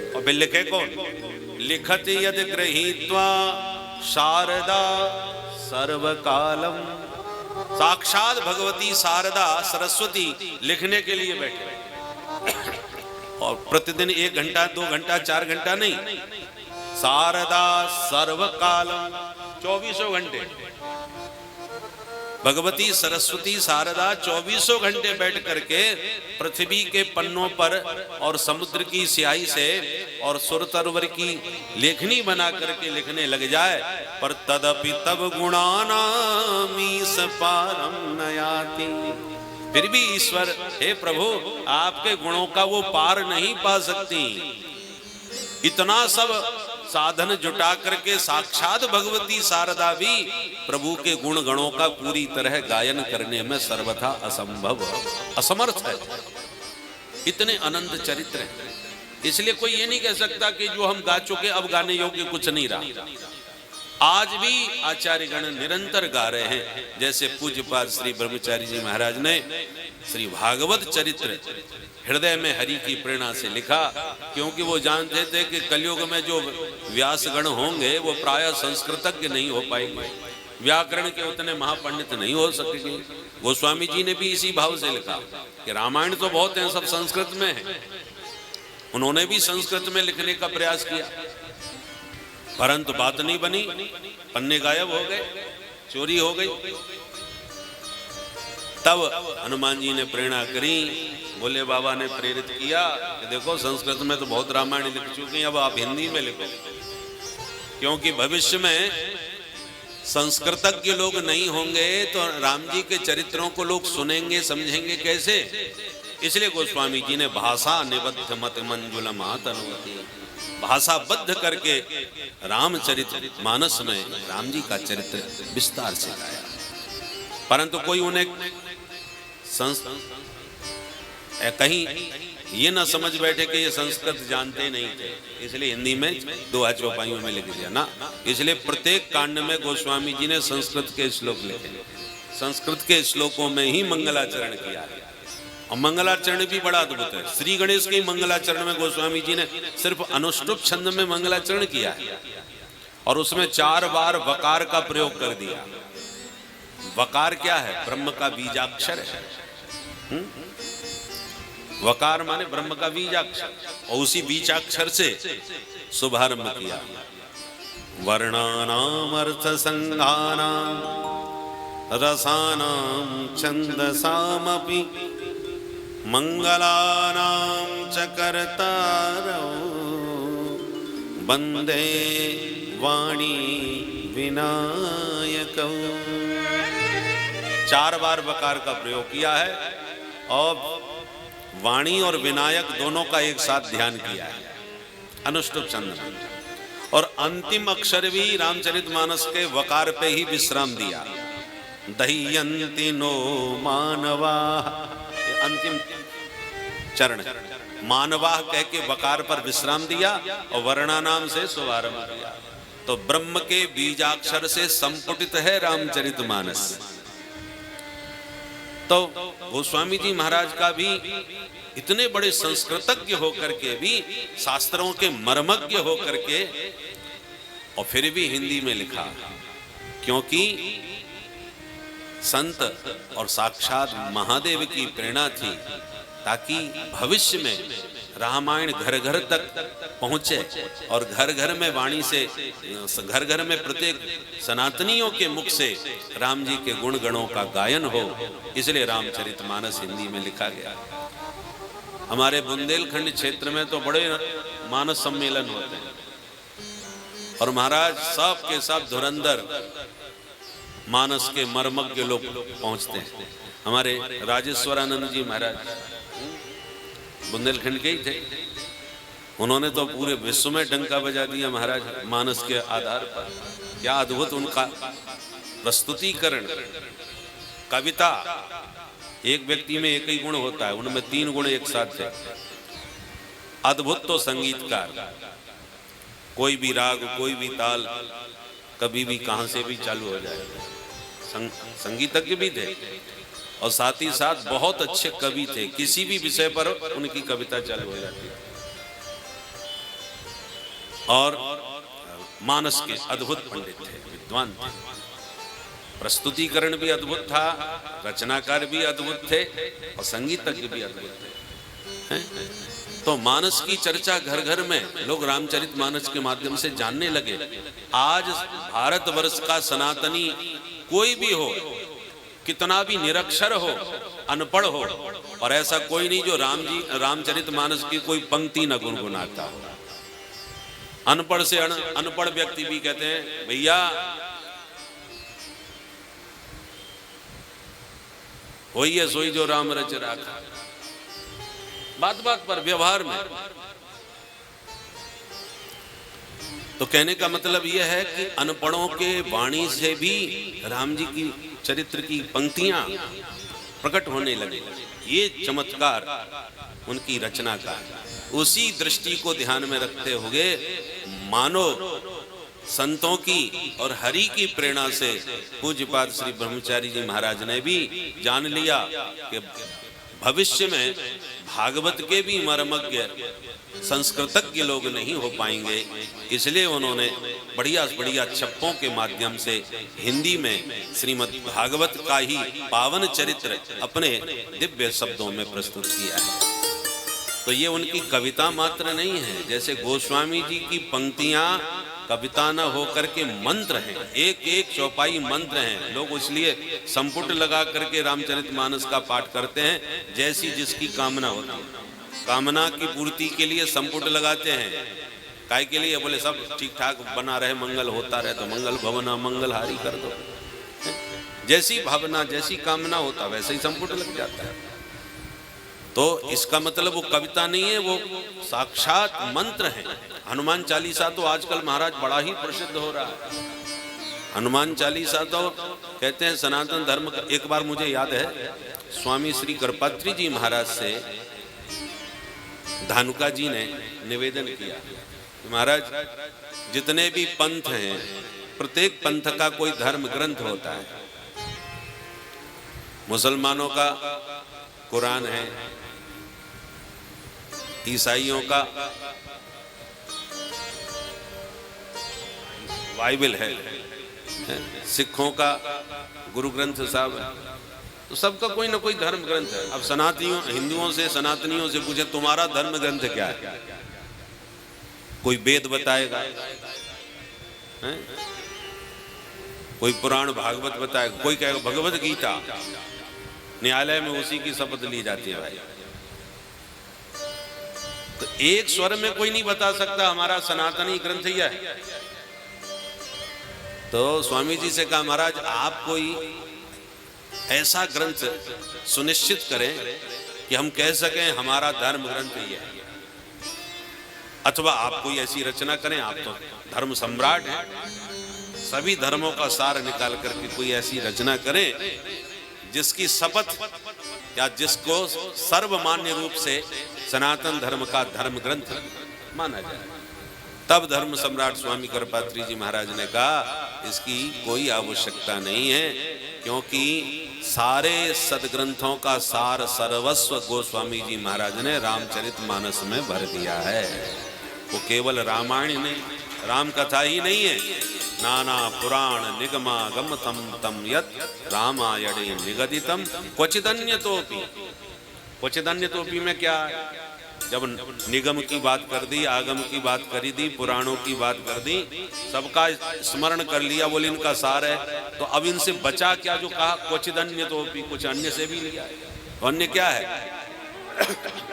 और फिर लिखे कौन? लिखत यदि गृहीत्वा शारदा सर्वकालम, साक्षात भगवती शारदा सरस्वती लिखने के लिए बैठे। और प्रतिदिन 1 घंटा 2 घंटा 4 घंटा नहीं, शारदा सर्वकालम 24 घंटे। भगवती सरस्वती शारदा 24 घंटे बैठ करके पृथ्वी के पन्नों पर और समुद्र की स्याही से और सुरतरवर की लेखनी बना करके लिखने लग जाए। पर तदपि तब गुणानामीश पारम न याति, फिर भी ईश्वर, हे प्रभु, आपके गुणों का वो पार नहीं पा सकती। इतना सब साधन जुटा करके साक्षात भगवती शारदा भी प्रभु के गुण गणों का पूरी तरह गायन करने में सर्वथा असंभव, असमर्थ है। इतने अनंत चरित्र हैं, इसलिए कोई ये नहीं कह सकता कि जो हम गा चुके अब गाने योग्य कुछ नहीं रहा। आज भी आचार्यगण निरंतर गा रहे हैं। जैसे पूज्यपाद श्री ब्रह्मचारी जी महाराज ने श्री भागवत चरित्र हृदय में हरि की प्रेरणा से लिखा, क्योंकि वो जानते थे कि कलयुग में जो व्यासगण होंगे वो प्रायः संस्कृतज्ञ नहीं हो पाएंगे, व्याकरण के उतने महापंडित नहीं हो सकेंगे। गोस्वामी जी ने भी इसी भाव से लिखा कि रामायण तो बहुत हैं, सब संस्कृत में है। उन्होंने भी संस्कृत में लिखने का प्रयास किया, परंतु बात नहीं बनी, पन्ने गायब हो गए, चोरी हो गई। तब हनुमान जी ने प्रेरणा करी, बोले बाबा ने प्रेरित किया कि देखो संस्कृत में तो बहुत रामायण लिख चुके हैं, अब आप हिंदी में लिखो, क्योंकि भविष्य में संस्कृतज्ञ लोग नहीं होंगे तो राम जी के चरित्रों को लोग सुनेंगे समझेंगे कैसे। इसलिए गोस्वामी जी ने भाषा निबद्ध मत मंजुल मात अनुमति, भाषाबद्ध करके रामचरित मानस में राम जी का चरित्र विस्तार से गाया। परंतु कोई उन्हें कहीं ये ना समझ बैठे कि ये संस्कृत जानते नहीं थे, इसलिए हिंदी में दोहा चौपाइयों में लिख दिया ना। इसलिए प्रत्येक कांड में गोस्वामी जी ने संस्कृत के श्लोक लिखे, संस्कृत के श्लोकों में ही मंगलाचरण किया है। और मंगलाचरण भी बड़ा अद्भुत है। श्री गणेश के मंगलाचरण में गोस्वामी जी ने सिर्फ अनुष्टुप छंद में मंगलाचरण किया है और उसमें 4 बार वकार का प्रयोग कर दिया। वकार क्या है? ब्रह्म का बीजाक्षर है। वकार माने ब्रह्म का बीजाक्षर, और उसी बीजाक्षर से शुभारंभ किया। वर्णानाम अर्थ संघानाम रसानाम छंदसामपि मंगलानाम च कर्तारौ वंदे वाणी विनायकौ। 4 बार वकार का प्रयोग किया है और वाणी और विनायक दोनों का एक साथ ध्यान किया है अनुष्टुप छंद में। और अंतिम अक्षर भी रामचरितमानस के वकार पे ही विश्राम दिया। दह्यन्ति नो मानवा, अंतिम चरण मानवाह कह के वकार पर विश्राम दिया और वर्णानाम से शुभारंभ किया। तो ब्रह्म के बीजाक्षर से संपुटित है रामचरितमानस। तो गोस्वामी जी महाराज का भी इतने बड़े संस्कृतज्ञ होकर के भी, शास्त्रों के मर्मज्ञ होकर के, और फिर भी हिंदी में लिखा, क्योंकि संत और साक्षात महादेव की प्रेरणा थी ताकि भविष्य में रामायण घर घर तक पहुंचे और घर घर में वाणी से, घर घर में प्रत्येक सनातनियों के मुख से राम जी के गुण गणों का गायन हो। इसलिए रामचरितमानस हिंदी में लिखा गया। हमारे बुंदेलखंड क्षेत्र में तो बड़े मानस सम्मेलन होते हैं और महाराज सब के सब धुरंधर मानस के मर्मज्ञ लोग पहुंचते हैं। हमारे राजेश्वरानंद जी महाराज बुंदेलखंड के ही थे, उन्होंने तो पूरे विश्व में डंका बजा दिया महाराज मानस के आधार पर। क्या अद्भुत उनका प्रस्तुतिकरण। कविता एक व्यक्ति में एक ही गुण होता है, उनमें 3 गुण एक साथ थे। अद्भुत तो संगीतकार, कोई भी राग कोई भी ताल कभी भी कहां से भी चालू हो जाए। संगीतज्ञ भी थे और साथ ही साथ बहुत अच्छे कवि थे, किसी भी विषय पर उनकी कविता चालू हो जाती है। और मानस के अद्भुत पंडित थे, विद्वान थे, प्रस्तुतिकरण भी अद्भुत था, रचनाकार भी अद्भुत थे और संगीतज्ञ भी अद्भुत थे। तो मानस की चर्चा घर घर में लोग रामचरितमानस के माध्यम से जानने लगे। आज भारतवर्ष का सनातनी कोई भी हो, कितना भी निरक्षर हो, अनपढ़ हो, और ऐसा कोई नहीं जो रामचरितमानस की कोई पंक्ति न गुनगुनाता हो। अनपढ़ से अनपढ़ व्यक्ति भी कहते हैं भैया वही है सोई जो राम रच राखा। बात बात पर, व्यवहार में। तो कहने का मतलब यह है कि अनपढ़ों के वाणी से भी राम जी की चरित्र की पंक्तियां प्रकट होने लगे। ये चमत्कार उनकी रचना का। उसी दृष्टि को ध्यान में रखते हुए मानो संतों की और हरि की प्रेरणा से पूज्यपाद श्री ब्रह्मचारी जी महाराज ने भी जान लिया कि भविष्य में भागवत के भी मर्मज्ञ संस्कृतज्ञ लोग नहीं हो पाएंगे, इसलिए उन्होंने बढ़िया बढ़िया छप्पों के माध्यम से हिंदी में श्रीमद् भागवत का ही पावन चरित्र अपने दिव्य शब्दों में प्रस्तुत किया है। तो ये उनकी कविता मात्र नहीं है, जैसे गोस्वामी जी की पंक्तियां कविता न होकर के मंत्र हैं, एक एक चौपाई मंत्र हैं। लोग इसलिए संपुट लगा करके रामचरितमानस का पाठ करते हैं, जैसी जिसकी कामना होती है। कामना की पूर्ति के लिए संपुट लगाते हैं, काय के लिए? बोले सब ठीक ठाक बना रहे, मंगल होता रहे, तो मंगल भवना मंगल हारी कर दो। जैसी भावना जैसी कामना होता वैसे ही संपुट लग जाता है। तो इसका मतलब वो कविता नहीं है, वो साक्षात मंत्र है। हनुमान चालीसा तो आजकल महाराज बड़ा ही प्रसिद्ध हो रहा है। हनुमान चालीसा तो कहते हैं सनातन धर्म का। एक बार मुझे याद है स्वामी श्री कृपात्री जी महाराज से धानुका जी ने निवेदन किया, महाराज जितने भी पंथ हैं, प्रत्येक पंथ का कोई धर्म ग्रंथ होता है। मुसलमानों का कुरान है, ईसाइयों का बाइबल है, सिखों का गुरु ग्रंथ साहब है। तो सबका कोई ना कोई धर्म ग्रंथ है। अब सनातनियों हिंदुओं से सनातनियों से पूछे तुम्हारा धर्म ग्रंथ क्या है? कोई वेद बताएगा, कोई पुराण भागवत बताएगा, कोई कहेगा भगवत गीता। न्यायालय में उसी की शपथ ली जाती है भाई। तो एक स्वर में कोई नहीं बता सकता हमारा सनातनी ग्रंथ यह है। तो स्वामी जी से कहा महाराज आप कोई ऐसा ग्रंथ सुनिश्चित करें कि हम कह सकें हमारा धर्म ग्रंथ ये है, अथवा आप कोई ऐसी रचना करें, आप तो धर्म सम्राट हैं, सभी धर्मों का सार निकाल करके कोई ऐसी रचना करें जिसकी शपथ या जिसको सर्वमान्य रूप से सनातन धर्म का धर्म ग्रंथ माना जाए। तब धर्म सम्राट स्वामी कृपात्री जी महाराज ने कहा इसकी कोई आवश्यकता नहीं है, क्योंकि सारे सदग्रंथों का सार सर्वस्व गोस्वामी जी महाराज ने रामचरितमानस में भर दिया है। वो केवल रामायण नहीं, राम कथा ही नहीं है, नाना पुराण निगमा गमतम तम यत रामायणे निगदितम क्वचिदन्यतोपि। क्वचिदन्यतोपि में क्या है? जब निगम की बात कर दी, आगम की बात करी दी, पुराणों की बात कर दी, सबका स्मरण कर लिया, बोले इनका सार है, तो अब इनसे बचा क्या? जो कहा क्वचिदन्यतोपि, कुछ अन्य से भी लिया। तो अन्य क्या है?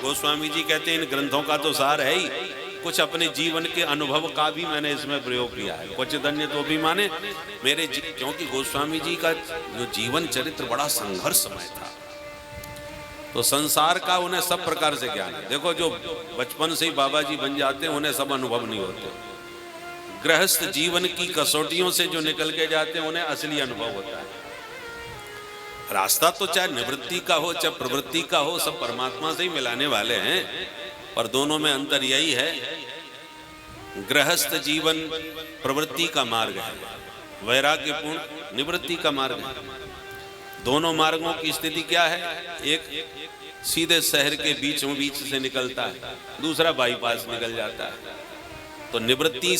गोस्वामी जी कहते हैं इन ग्रंथों का तो सार है ही, कुछ अपने जीवन के अनुभव का भी मैंने इसमें प्रयोग किया है। क्वचिदन्यतोपि माने मेरे क्योंकि गोस्वामी जी का जो जीवन चरित्र बड़ा संघर्षमय था, तो संसार का उन्हें सब प्रकार से ज्ञान है। देखो जो बचपन से ही बाबा जी बन जाते हैं उन्हें सब अनुभव नहीं होते, गृहस्थ जीवन की कसौटियों से जो निकल के जाते हैं उन्हें असली अनुभव होता है। रास्ता तो चाहे निवृत्ति का हो चाहे प्रवृत्ति का हो, सब परमात्मा से ही मिलाने वाले हैं, पर दोनों में अंतर यही है, गृहस्थ जीवन प्रवृत्ति का मार्ग है, वैराग्यपूर्ण निवृत्ति का मार्ग है। दोनों मार्गों की स्थिति क्या है? एक सीधे शहर के बीचों बीच से निकलता है, दूसरा बाईपास निकल जाता है। तो निवृत्ति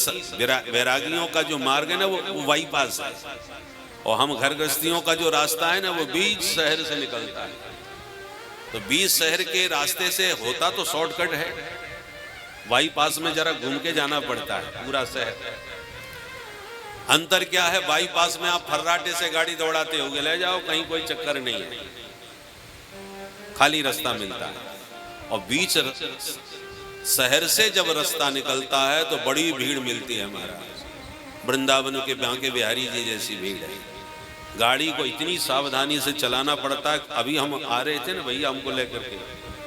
वैरागियों का जो मार्ग है ना वो बाईपास है, और हम घर गृहस्थियों का जो रास्ता है ना वो बीच शहर से निकलता है। तो बीच शहर के रास्ते से होता तो शॉर्टकट है, बाईपास में जरा घूम के जाना पड़ता है पूरा शहर। अंतर क्या है? बाईपास में आप फर्राटे से गाड़ी दौड़ाते होगे, ले जाओ कहीं कोई चक्कर नहीं है, खाली रास्ता मिलता है। और बीच शहर से जब रास्ता निकलता है तो बड़ी भीड़ मिलती है महाराज, वृंदावन के बांके बिहारी जी जैसी भीड़ है। गाड़ी को इतनी सावधानी से चलाना पड़ता है। अभी हम आ रहे थे ना भैया हमको लेकर के,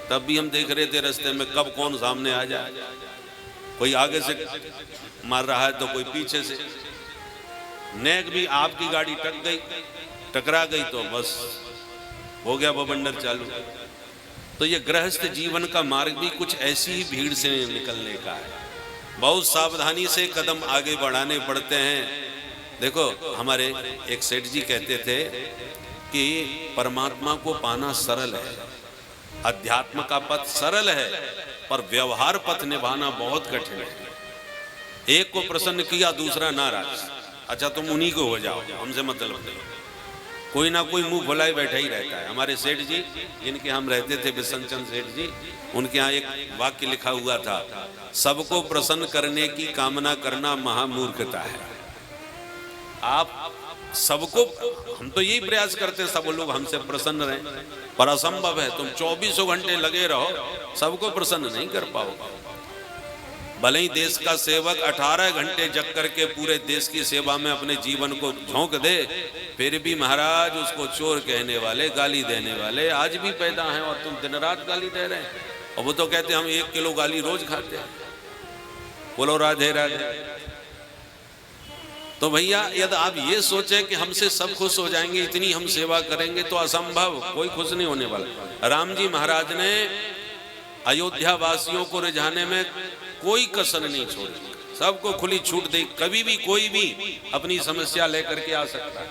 तब भी हम देख रहे थे रास्ते में कब कौन सामने आ जाए, कोई आगे से मार रहा है तो कोई पीछे से। नेक भी आपकी गाड़ी टकरा गई तो बस हो गया बवंडर चालू। तो ये गृहस्थ जीवन का मार्ग भी कुछ ऐसी ही भीड़ से निकलने का है, बहुत सावधानी से कदम आगे बढ़ाने पड़ते हैं। देखो हमारे एक सेठ जी कहते थे कि परमात्मा को पाना सरल है, अध्यात्म का पथ सरल है, पर व्यवहार पथ निभाना बहुत कठिन है। एक को प्रसन्न किया, दूसरा नाराज, अच्छा तुम उन्हीं को हो जाओ, हमसे मतलब नहीं। कोई ना कोई मुंह भुलाए बैठा ही रहता है। हमारे सेठ जी, जिनके हम रहते थे, बिशन चंद सेठ जी, उनके यहाँ एक वाक्य लिखा हुआ था, सबको प्रसन्न करने की कामना करना महामूर्खता है। आप सबको, हम तो यही प्रयास करते हैं सब लोग हमसे प्रसन्न रहें, पर असंभव है। तुम 24 घंटे लगे रहो, सबको प्रसन्न नहीं कर पाओगे। भले ही देश का सेवक 18 घंटे जग करके पूरे देश की सेवा में अपने जीवन को झोंक दे, फिर भी महाराज उसको चोर कहने वाले, गाली देने वाले आज भी पैदा हैं, और तुम दिन रात गाली दे रहे हैं। और वो तो कहते हैं हम 1 किलो गाली रोज खाते हैं। बोलो राधे राधे। तो भैया यदि आप ये सोचे कि हमसे सब खुश हो जाएंगे, इतनी हम सेवा करेंगे, तो असंभव, कोई खुश नहीं होने वाला। राम जी महाराज ने अयोध्या वासियों को रिझाने में कोई कसर नहीं छोड़ी, सबको खुली छूट दी। कभी भी कोई भी अपनी समस्या लेकर के आ सकता है।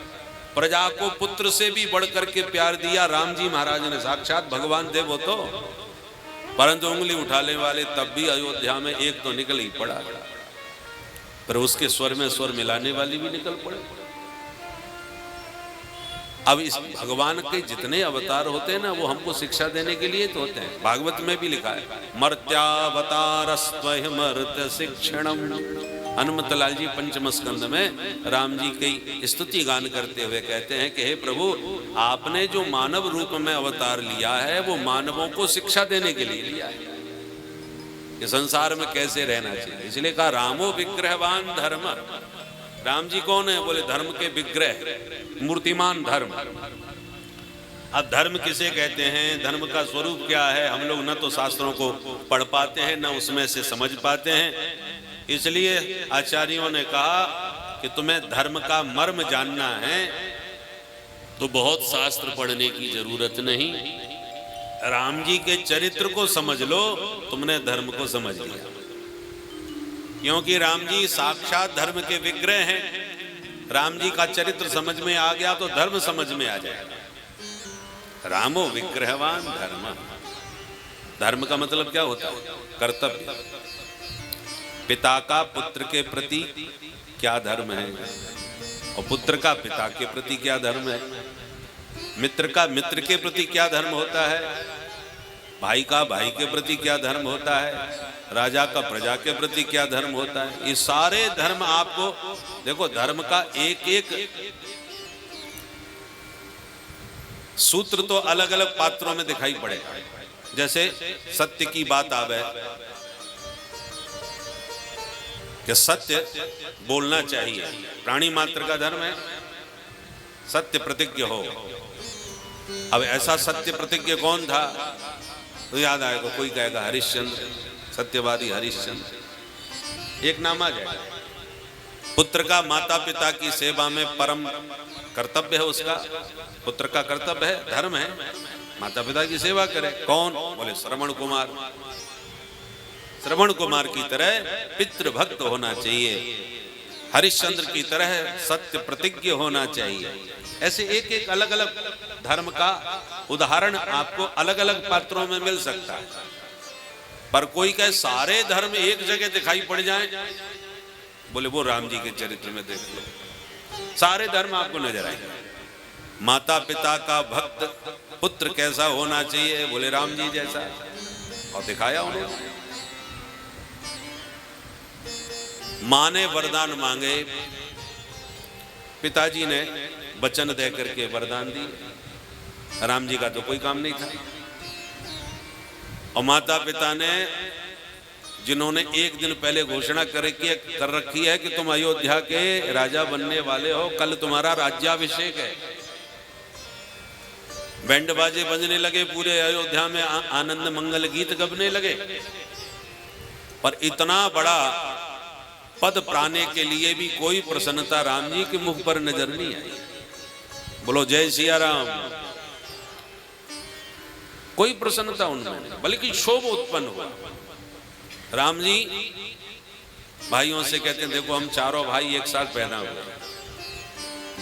प्रजा को पुत्र से भी बढ़ करके प्यार दिया राम जी महाराज ने, साक्षात भगवान थे वो तो, परंतु उंगली उठाने वाले तब भी अयोध्या में एक तो निकल ही पड़ा, पर उसके स्वर में स्वर मिलाने वाली भी निकल पड़े। अब इस भगवान के जितने अवतार होते हैं ना, वो हमको शिक्षा देने के लिए तो होते हैं। भागवत में भी लिखा है, मर्त्यावतारस्त्वहि मर्त्य शिक्षणम। हनुमतलाल जी पंचम स्कंद में राम जी की स्तुति गान करते हुए कहते हैं कि हे प्रभु, आपने जो मानव रूप में अवतार लिया है, वो मानवों को शिक्षा देने के लिए लिया है कि संसार में कैसे रहना चाहिए। इसलिए कहा रामो विग्रहवान धर्म। राम जी कौन है? बोले धर्म के विग्रह, मूर्तिमान धर्म। अब धर्म किसे कहते हैं, धर्म का स्वरूप क्या है, हम लोग न तो शास्त्रों को पढ़ पाते हैं, न उसमें से समझ पाते हैं। इसलिए आचार्यों ने कहा कि तुम्हें धर्म का मर्म जानना है तो बहुत शास्त्र पढ़ने की जरूरत नहीं, राम जी के चरित्र को समझ लो, तुमने धर्म को समझ लिया। क्योंकि राम जी साक्षात धर्म के विग्रह हैं। राम जी का चरित्र समझ में आ गया तो धर्म समझ में आ जाएगा। रामो विग्रहवान धर्म। धर्म का मतलब क्या होता है? कर्तव्य। पिता का पुत्र के प्रति क्या धर्म है, और पुत्र का पिता के प्रति क्या धर्म है, मित्र का मित्र के प्रति क्या धर्म होता है, भाई का भाई के प्रति क्या धर्म होता है, राजा का प्रजा के प्रति क्या धर्म होता है। ये सारे धर्म आपको देखो, धर्म का एक एक सूत्र तो अलग अलग पात्रों में दिखाई पड़ेगा। जैसे सत्य की बात आवे कि सत्य बोलना चाहिए, प्राणी मात्र का धर्म है सत्य प्रतिज्ञ हो। अब ऐसा सत्य प्रतिज्ञ कौन था तो याद आएगा, कोई कहेगा हरिश्चंद्र, सत्यवादी हरिश्चंद्र। एक नाम आ जाएगा। पुत्र का माता पिता की सेवा में परम कर्तव्य है उसका, पुत्र का कर्तव्य है, धर्म है, माता पिता की सेवा करे। कौन? बोले श्रवण कुमार। श्रवण कुमार की तरह पितृभक्त होना चाहिए, हरिश्चंद्र की तरह सत्य प्रतिज्ञ होना चाहिए। ऐसे एक एक अलग अलग धर्म का उदाहरण आपको अलग अलग पात्रों में मिल सकता है। पर कोई कहे सारे धर्म एक जगह दिखाई पड़ जाएं, बोले वो राम जी के चरित्र में देख लो, सारे धर्म आपको नजर आएंगे। माता पिता का भक्त पुत्र कैसा होना चाहिए, बोले राम जी जैसा, और दिखाया उन्होंने। मां ने वरदान मांगे, पिताजी ने वचन दे करके वरदान दिए। राम जी का तो कोई काम नहीं था। और माता पिता ने, जिन्होंने एक दिन पहले घोषणा कर रखी है कि तुम अयोध्या के राजा बनने वाले हो, कल तुम्हारा राज्याभिषेक है, बैंड बाजे बजने लगे, पूरे अयोध्या में आनंद मंगल गीत गबने लगे। पर इतना बड़ा पद पाने के लिए भी कोई प्रसन्नता राम जी के मुख पर नजर नहीं आई। बोलो जय सिया राम। कोई प्रसन्नता उनमें, बल्कि क्षोभ उत्पन्न हुआ। राम जी भाइयों से कहते हैं, देखो हम चारों भाई एक साथ पैदा हुए,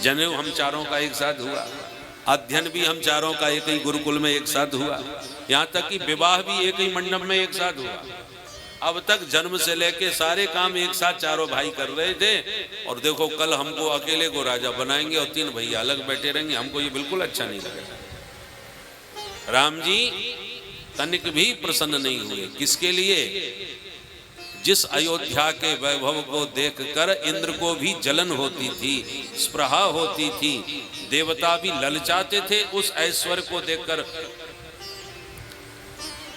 जनेऊ हम चारों का एक साथ हुआ, अध्ययन भी हम चारों का एक ही गुरुकुल में एक साथ हुआ, यहाँ तक कि विवाह भी एक ही मंडप में एक साथ हुआ। अब तक जन्म से लेके सारे काम एक साथ चारों भाई कर रहे थे, और देखो कल हमको अकेले को राजा बनाएंगे और 3 भैया अलग बैठे रहेंगे। हमको ये बिल्कुल अच्छा नहीं लगा। राम जी तनिक भी प्रसन्न नहीं हुए। किसके लिए? जिस अयोध्या के वैभव को देखकर इंद्र को भी जलन होती थी, स्पृहा होती थी, देवता भी ललचाते थे उस ऐश्वर्य को देखकर।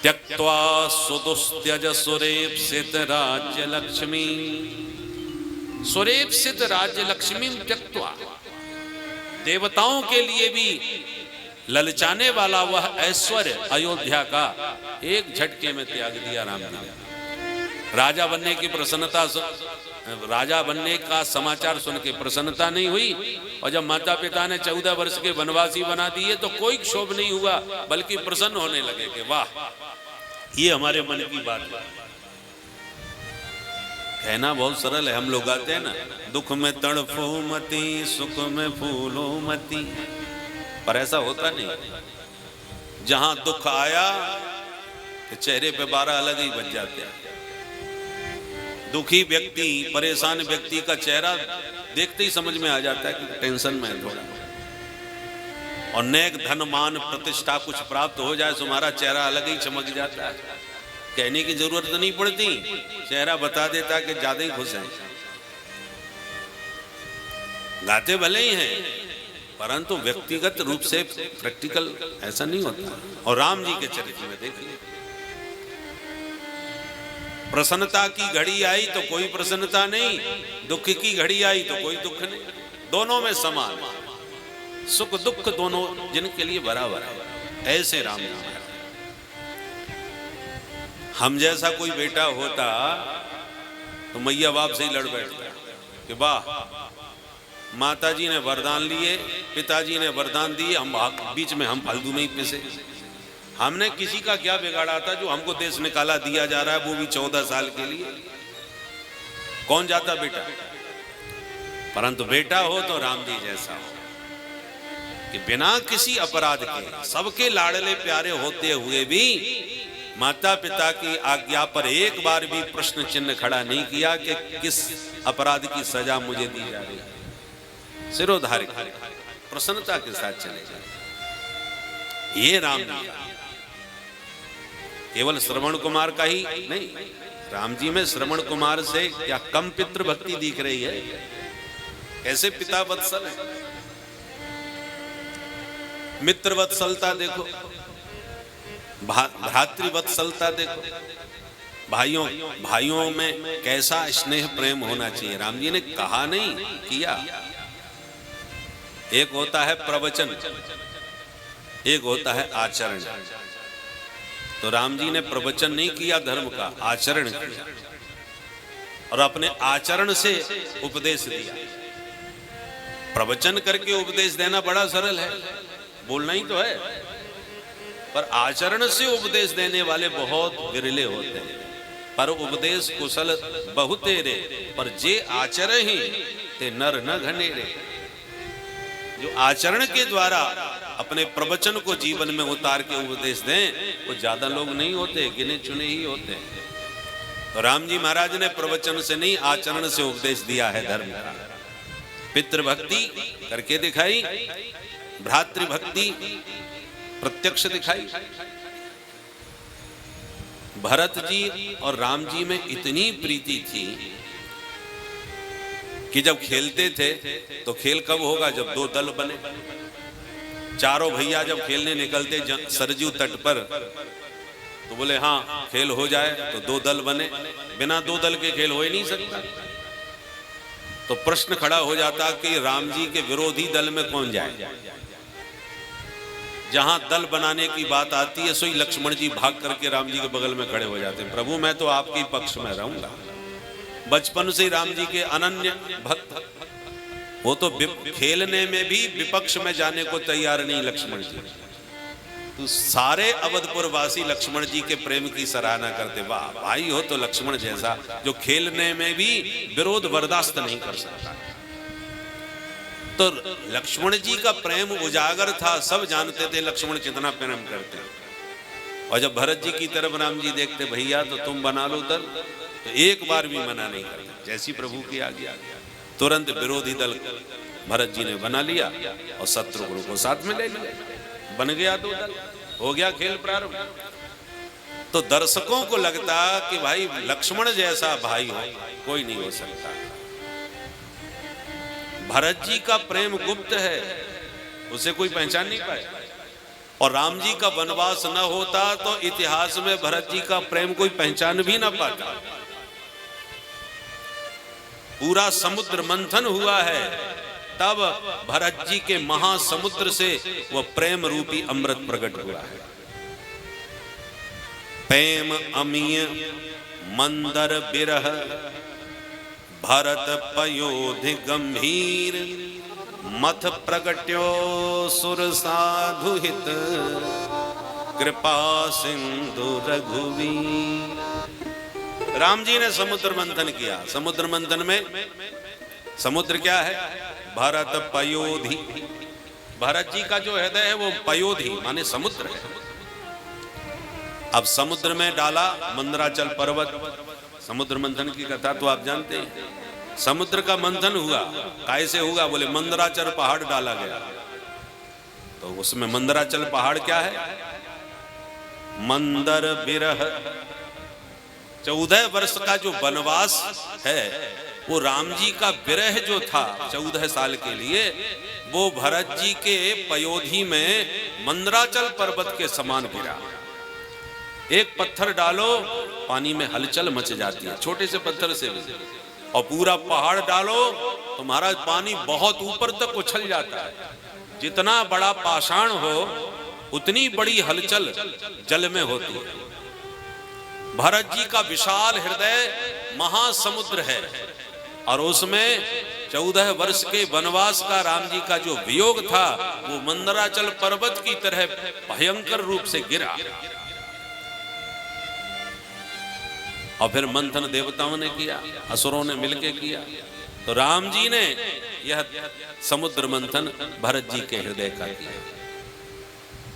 त्यक्त्वा सुदुस्त्यज सुरेप्सित राज्य लक्ष्मी, सुरेप्सित राज्य लक्ष्मी त्यक्त्वा, देवताओं के लिए भी ललचाने वाला वह ऐश्वर्य अयोध्या का एक झटके में त्याग दिया राम जी ने। राजा बनने की प्रसन्नता, राजा बनने का समाचार सुन के प्रसन्नता नहीं हुई, और जब माता पिता ने 14 वर्ष के वनवासी बना दिए तो कोई क्षोभ नहीं हुआ, बल्कि प्रसन्न होने लगे कि वाह, ये हमारे मन की बात है। कहना बहुत सरल है, हम लोग आते हैं ना, दुख में तड़फो मती, सुख में फूलो मती, पर ऐसा होता नहीं। जहां दुख आया तो चेहरे पे 12 अलग ही बच जाते हैं। दुखी व्यक्ति, परेशान व्यक्ति का चेहरा देखते ही समझ में आ जाता है कि टेंशन में है थोड़ा। और नेक धन मान प्रतिष्ठा कुछ प्राप्त हो जाए तो हमारा चेहरा अलग ही चमक जाता है। कहने की जरूरत नहीं पड़ती, चेहरा बता देता कि ज्यादा ही खुश है। गाते भले ही हैं, परंतु व्यक्तिगत रूप से प्रैक्टिकल ऐसा नहीं होता। और राम जी के चरित्र में देखिए, प्रसन्नता की घड़ी आई तो कोई प्रसन्नता नहीं, दुख की घड़ी आई तो कोई दुख नहीं, दोनों में समान, सुख दुख दोनों जिनके लिए बराबर है। ऐसे राम जी। हम जैसा कोई बेटा होता तो मैया बाप से ही लड़ बैठता कि वाह, माताजी ने वरदान लिए, पिताजी ने वरदान दिए, हम बीच में हम फालतू में ही पिसे। हमने किसी का क्या बिगाड़ा था जो हमको देश निकाला दिया जा रहा है, वो भी 14 साल के लिए। कौन जाता बेटा? परंतु बेटा हो तो राम जी जैसा हो कि बिना किसी अपराध के, सबके लाडले प्यारे होते हुए भी माता पिता की आज्ञा पर एक बार भी प्रश्न चिन्ह खड़ा नहीं किया कि किस अपराध की सजा मुझे दी जा रही है। सिरोधार्य प्रसन्नता के साथ चले जाए। ये राम जी केवल श्रवण कुमार का ही नहीं, राम जी में श्रवण कुमार से क्या कम पितृ भक्ति दिख रही है? कैसे पिता वत्सल है, मित्र वत्सलता देखो, भ्रातृवत्सलता देखो, भाइयों में कैसा स्नेह प्रेम होना चाहिए। राम जी ने कहा नहीं, किया। एक होता है प्रवचन, एक होता है आचरण। तो राम जी ने प्रवचन नहीं किया धर्म का, आचरण किया, और अपने आचरण से उपदेश दिया। प्रवचन करके उपदेश देना बड़ा सरल है, बोलना ही तो है, पर आचरण से उपदेश देने वाले बहुत विरले होते हैं। पर उपदेश कुशल बहुतेरे, पर जे आचरण ही ते नर न घनेरे। जो आचरण के द्वारा अपने प्रवचन को जीवन में उतार के उपदेश दें, वो ज्यादा लोग नहीं होते, गिने चुने ही होते हैं। तो राम जी महाराज ने प्रवचन से नहीं, आचरण से उपदेश दिया है धर्म का। पितृभक्ति करके दिखाई, भ्रातृभक्ति प्रत्यक्ष दिखाई। भरत जी और राम जी में इतनी प्रीति थी कि जब खेलते थे तो खेल कब होगा? जब 2 दल बने। चारों भैया जब खेलने निकलते सरजू तट पर, तो बोले हाँ खेल हो जाए, तो 2 दल बने। बिना 2 दल के खेल हो ही नहीं सकता। तो प्रश्न खड़ा हो जाता कि राम जी के विरोधी दल में कौन जाए। जहां दल बनाने की बात आती है, सोई लक्ष्मण जी भाग करके राम जी के बगल में खड़े हो जाते हैं, प्रभु मैं तो आपके पक्ष में रहूंगा। बचपन से राम जी के अनन्य भक्त, वो तो खेलने में भी विपक्ष में जाने को तैयार नहीं लक्ष्मण जी। तो सारे अवधपुर वासी लक्ष्मण जी के प्रेम की सराहना करते, वाह भाई हो तो लक्ष्मण जैसा, जो खेलने में भी विरोध बर्दाश्त नहीं कर सकता। तो लक्ष्मण जी का प्रेम उजागर था, सब जानते थे लक्ष्मण कितना प्रेम करते। और जब भरत जी की तरफ राम जी देखते, भैया तो तुम बना लो दल, तो एक बार भी मना नहीं करते। जैसी प्रभु की आज्ञा, तुरंत विरोधी दल भरत जी ने बना लिया और शत्रुघ्न को साथ में ले लिया, बन गया दो दल, हो गया खेल प्रारंभ। तो दर्शकों को लगता कि भाई लक्ष्मण जैसा भाई हो कोई नहीं हो सकता। भरत जी का प्रेम गुप्त है, उसे कोई पहचान नहीं पाए। और राम जी का वनवास न होता तो इतिहास में भरत जी का प्रेम कोई पहचान भी ना पाता। पूरा समुद्र मंथन हुआ है, तब भरत जी के महासमुद्र से वह प्रेम रूपी अमृत प्रकट हुआ है। प्रेम अमीय मंदर बिरह भरत पयोधि गंभीर मथ प्रगट्यो सुर साधु हित कृपा सिंधु रघुवीर। राम जी ने समुद्र मंथन किया। समुद्र मंथन में समुद्र क्या है? भरत पयोधि। भरत जी का जो हृदय है वो पयोधि माने समुद्र है। अब समुद्र में डाला मंदराचल पर्वत। समुद्र मंथन की कथा तो आप जानते हैं। समुद्र का मंथन हुआ, कैसे हुआ? बोले मंदराचल पहाड़ डाला गया। तो उसमें मंदराचल पहाड़ क्या है? मंदर बिरह। 14 वर्ष का जो वनवास है वो राम जी का विरह जो था 14 साल के लिए, वो भरत जी के पयोधि में मंदराचल पर्वत के समान गिरा। एक पत्थर डालो पानी में हलचल मच जाती है, छोटे से पत्थर से भी। और पूरा पहाड़ डालो तो महाराज पानी बहुत ऊपर तक उछल जाता है। जितना बड़ा पाषाण हो उतनी बड़ी हलचल जल में होती है। भरत जी का विशाल हृदय महासमुद्र है और उसमें 14 वर्ष के वनवास का राम जी का जो वियोग था वो मंदराचल पर्वत की तरह भयंकर रूप से गिरा। और फिर मंथन देवताओं ने किया, असुरों ने मिलके किया। तो राम जी ने यह समुद्र मंथन भरत जी के हृदय का किया।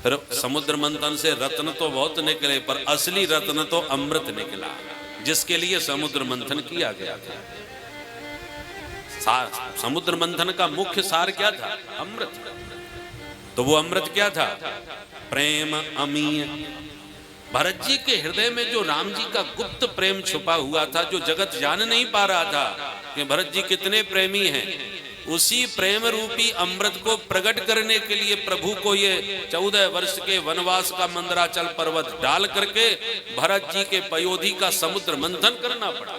फिर समुद्र मंथन से रत्न तो बहुत निकले, पर असली रत्न तो अमृत निकला, जिसके लिए समुद्र मंथन किया गया था। समुद्र मंथन का मुख्य सार क्या था? अमृत। तो वो अमृत क्या था? प्रेम अमीय। भरत जी के हृदय में जो राम जी का गुप्त प्रेम छुपा हुआ था, जो जगत जान नहीं पा रहा था कि भरत जी कितने प्रेमी हैं, उसी प्रेम रूपी अमृत को प्रकट करने के लिए प्रभु को ये 14 वर्ष के वनवास का मंदराचल पर्वत डाल करके भरत जी के पयोधि का समुद्र मंथन करना पड़ा।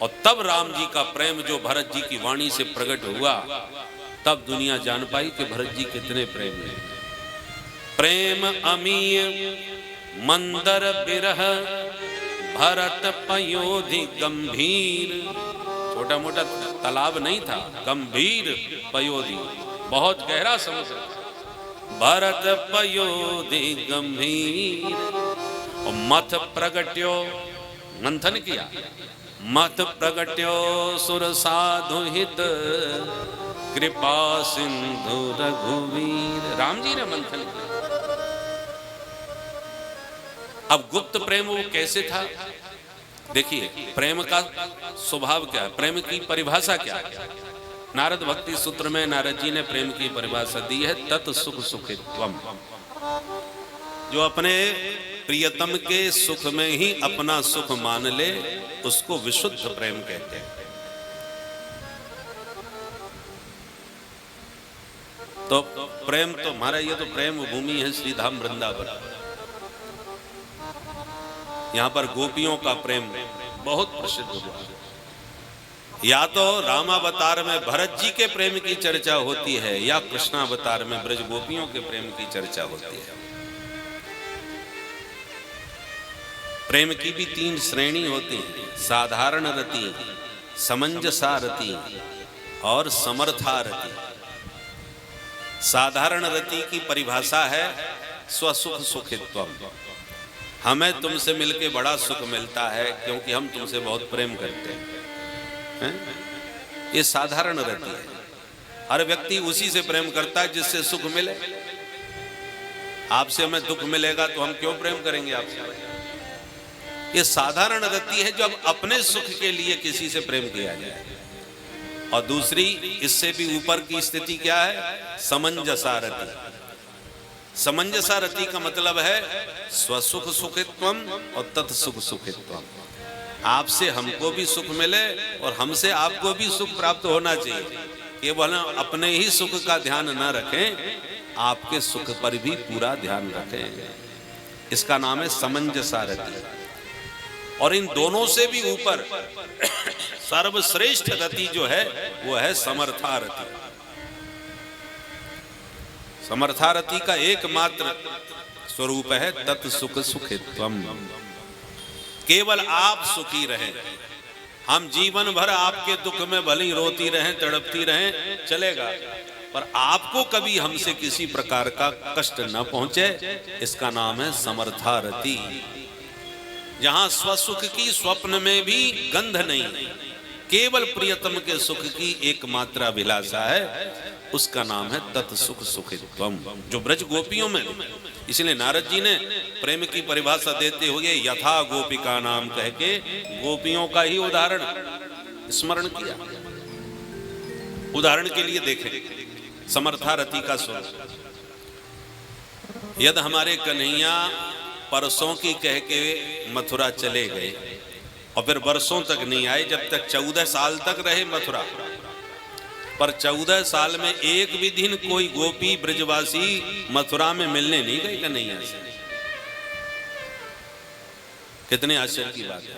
और तब राम जी का प्रेम जो भरत जी की वाणी से प्रकट हुआ, तब दुनिया जान पाई कि भरत जी कितने प्रेमी हैं। प्रेम अमीय मंदर बिरह भरत पयोधि गंभीर। छोटा मोटा तालाब नहीं था, गंभीर पयोधि, बहुत गहरा समुद्र। भरत पयोधि गंभीर। और मथ प्रगट्यो, मंथन किया, मथ प्रगट्यो सुर साधु हित कृपा सिंधु रघुवीर। राम जी ने मंथन किया। अब गुप्त प्रेम वो कैसे था? देखिए प्रेम का स्वभाव क्या है, प्रेम की परिभाषा क्या है? नारद भक्ति सूत्र में नारद जी ने प्रेम की परिभाषा दी है, तत् सुख सुखित्वम। जो अपने प्रियतम के सुख में ही अपना सुख मान ले, उसको विशुद्ध प्रेम कहते हैं। तो प्रेम तो हमारा ये तो प्रेम भूमि है श्री धाम वृंदावन। यहाँ पर गोपियों का प्रेम बहुत प्रसिद्ध हुआ। या तो रामावतार में भरत जी के प्रेम की चर्चा होती है, या कृष्णावतार में ब्रज गोपियों के प्रेम की चर्चा होती है। प्रेम की भी 3 श्रेणी होती है, साधारण रति, समंजसा रति और समर्था रति। साधारण रति की परिभाषा है स्वसुख सुखित्वम। हमें तुमसे मिलके बड़ा सुख मिलता है क्योंकि हम तुमसे बहुत प्रेम करते हैं। ये साधारण रति है। हर व्यक्ति उसी से प्रेम करता है जिससे सुख मिले। आपसे हमें दुख मिलेगा तो हम क्यों प्रेम करेंगे आपसे? ये साधारण रति है जो अब अपने सुख के लिए किसी से प्रेम किया जाए। और दूसरी इससे भी ऊपर की स्थिति क्या है? समंजसा रति। समंजसा रति का मतलब है स्वसुख सुखित्वम और तत्सुख सुखित्वम। आपसे हमको भी सुख मिले और हमसे आपको भी सुख प्राप्त होना चाहिए। केवल अपने ही सुख का ध्यान न रखें, आपके सुख पर भी पूरा ध्यान रखें। इसका नाम है समंजसा रति। और इन दोनों से भी ऊपर सर्वश्रेष्ठ रति जो है वो है समर्था रति। समर्था रति का एकमात्र स्वरूप है तत्सुख सुखित्वम। केवल आप सुखी रहें, हम जीवन भर आपके दुख में भली रोती रहें, तड़पती रहें, चलेगा, पर आपको कभी हमसे किसी प्रकार का कष्ट न पहुंचे, इसका नाम है समर्था रति। जहां स्वसुख की स्वप्न में भी गंध नहीं, केवल प्रियतम के सुख की एकमात्र अभिलाषा है, उसका नाम है तत्सुख सुखित्वम, जो ब्रज गोपियों में। इसलिए नारद जी ने प्रेम की परिभाषा देते हुए यथा गोपिका नाम कह के गोपियों का ही उदाहरण स्मरण किया। उदाहरण के लिए देखें समर्था रति का स्वरूप। यदि हमारे कन्हैया परसों की कह के मथुरा चले गए और फिर वर्षों तक नहीं आए, जब तक 14 साल तक रहे मथुरा, पर 14 साल में एक भी दिन कोई गोपी ब्रजवासी मथुरा में मिलने नहीं गई कन्हैया से। कितने आश्चर्य की बात है।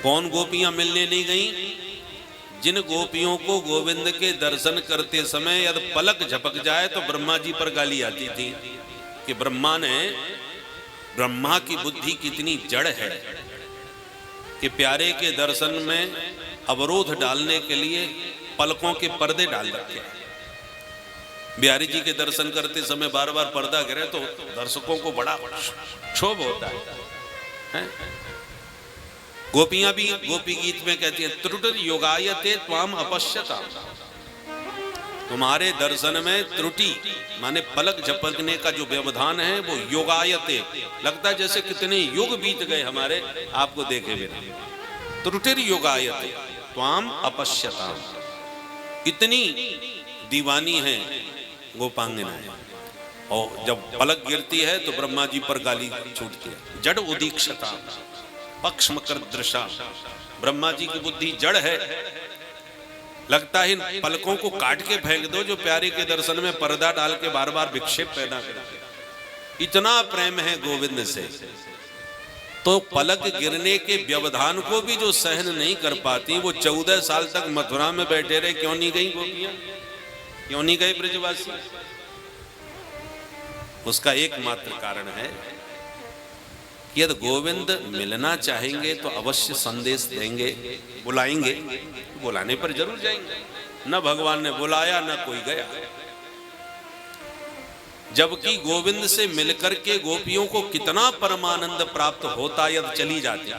कौन गोपियां मिलने नहीं गई? जिन गोपियों को गोविंद के दर्शन करते समय यदि पलक झपक जाए तो ब्रह्मा जी पर गाली आती थी कि ब्रह्मा की बुद्धि कितनी जड़ है कि प्यारे के दर्शन में अवरोध डालने के लिए पलकों के पर्दे डाल रखे। बिहारी जी के दर्शन करते समय बार बार पर्दा गिरे तो दर्शकों को बड़ा क्षोभ होता है? गोपियां भी गोपी गीत में कहती हैं त्रुटि योगायते त्वाम अपश्यता। तुम्हारे दर्शन में त्रुटि माने पलक झपकने का जो व्यवधान है वो योगायते, लगता है जैसे कितने युग बीत गए हमारे आपको देखे बिना। त्रुटि योगायते त्वाम अपश्यता। इतनी दीवानी है गोपांगनाएं, और जब पलक गिरती है तो ब्रह्मा जी पर गाली छूटती है। जड़ उदीक्षता पक्ष मकर दृशा। ब्रह्मा जी की बुद्धि जड़ है, लगता है इन पलकों को काट के फेंक दो जो प्यारे के दर्शन में पर्दा डाल के बार बार विक्षेप पैदा करते। इतना प्रेम है गोविंद से, तो पलक गिरने के व्यवधान को भी जो सहन नहीं कर पाती, वो 14 साल तक मथुरा में बैठे रहे। क्यों नहीं गई गोपियां? क्यों नहीं गए ब्रजवासी? उसका एकमात्र कारण है कि यदि गोविंद मिलना चाहेंगे तो अवश्य संदेश देंगे, बुलाएंगे, बुलाने पर जरूर जाएंगे। न भगवान ने बुलाया न कोई गया, जबकि गोविंद से मिलकर के गोपियों को कितना परमानंद प्राप्त होता यदि चली जाती।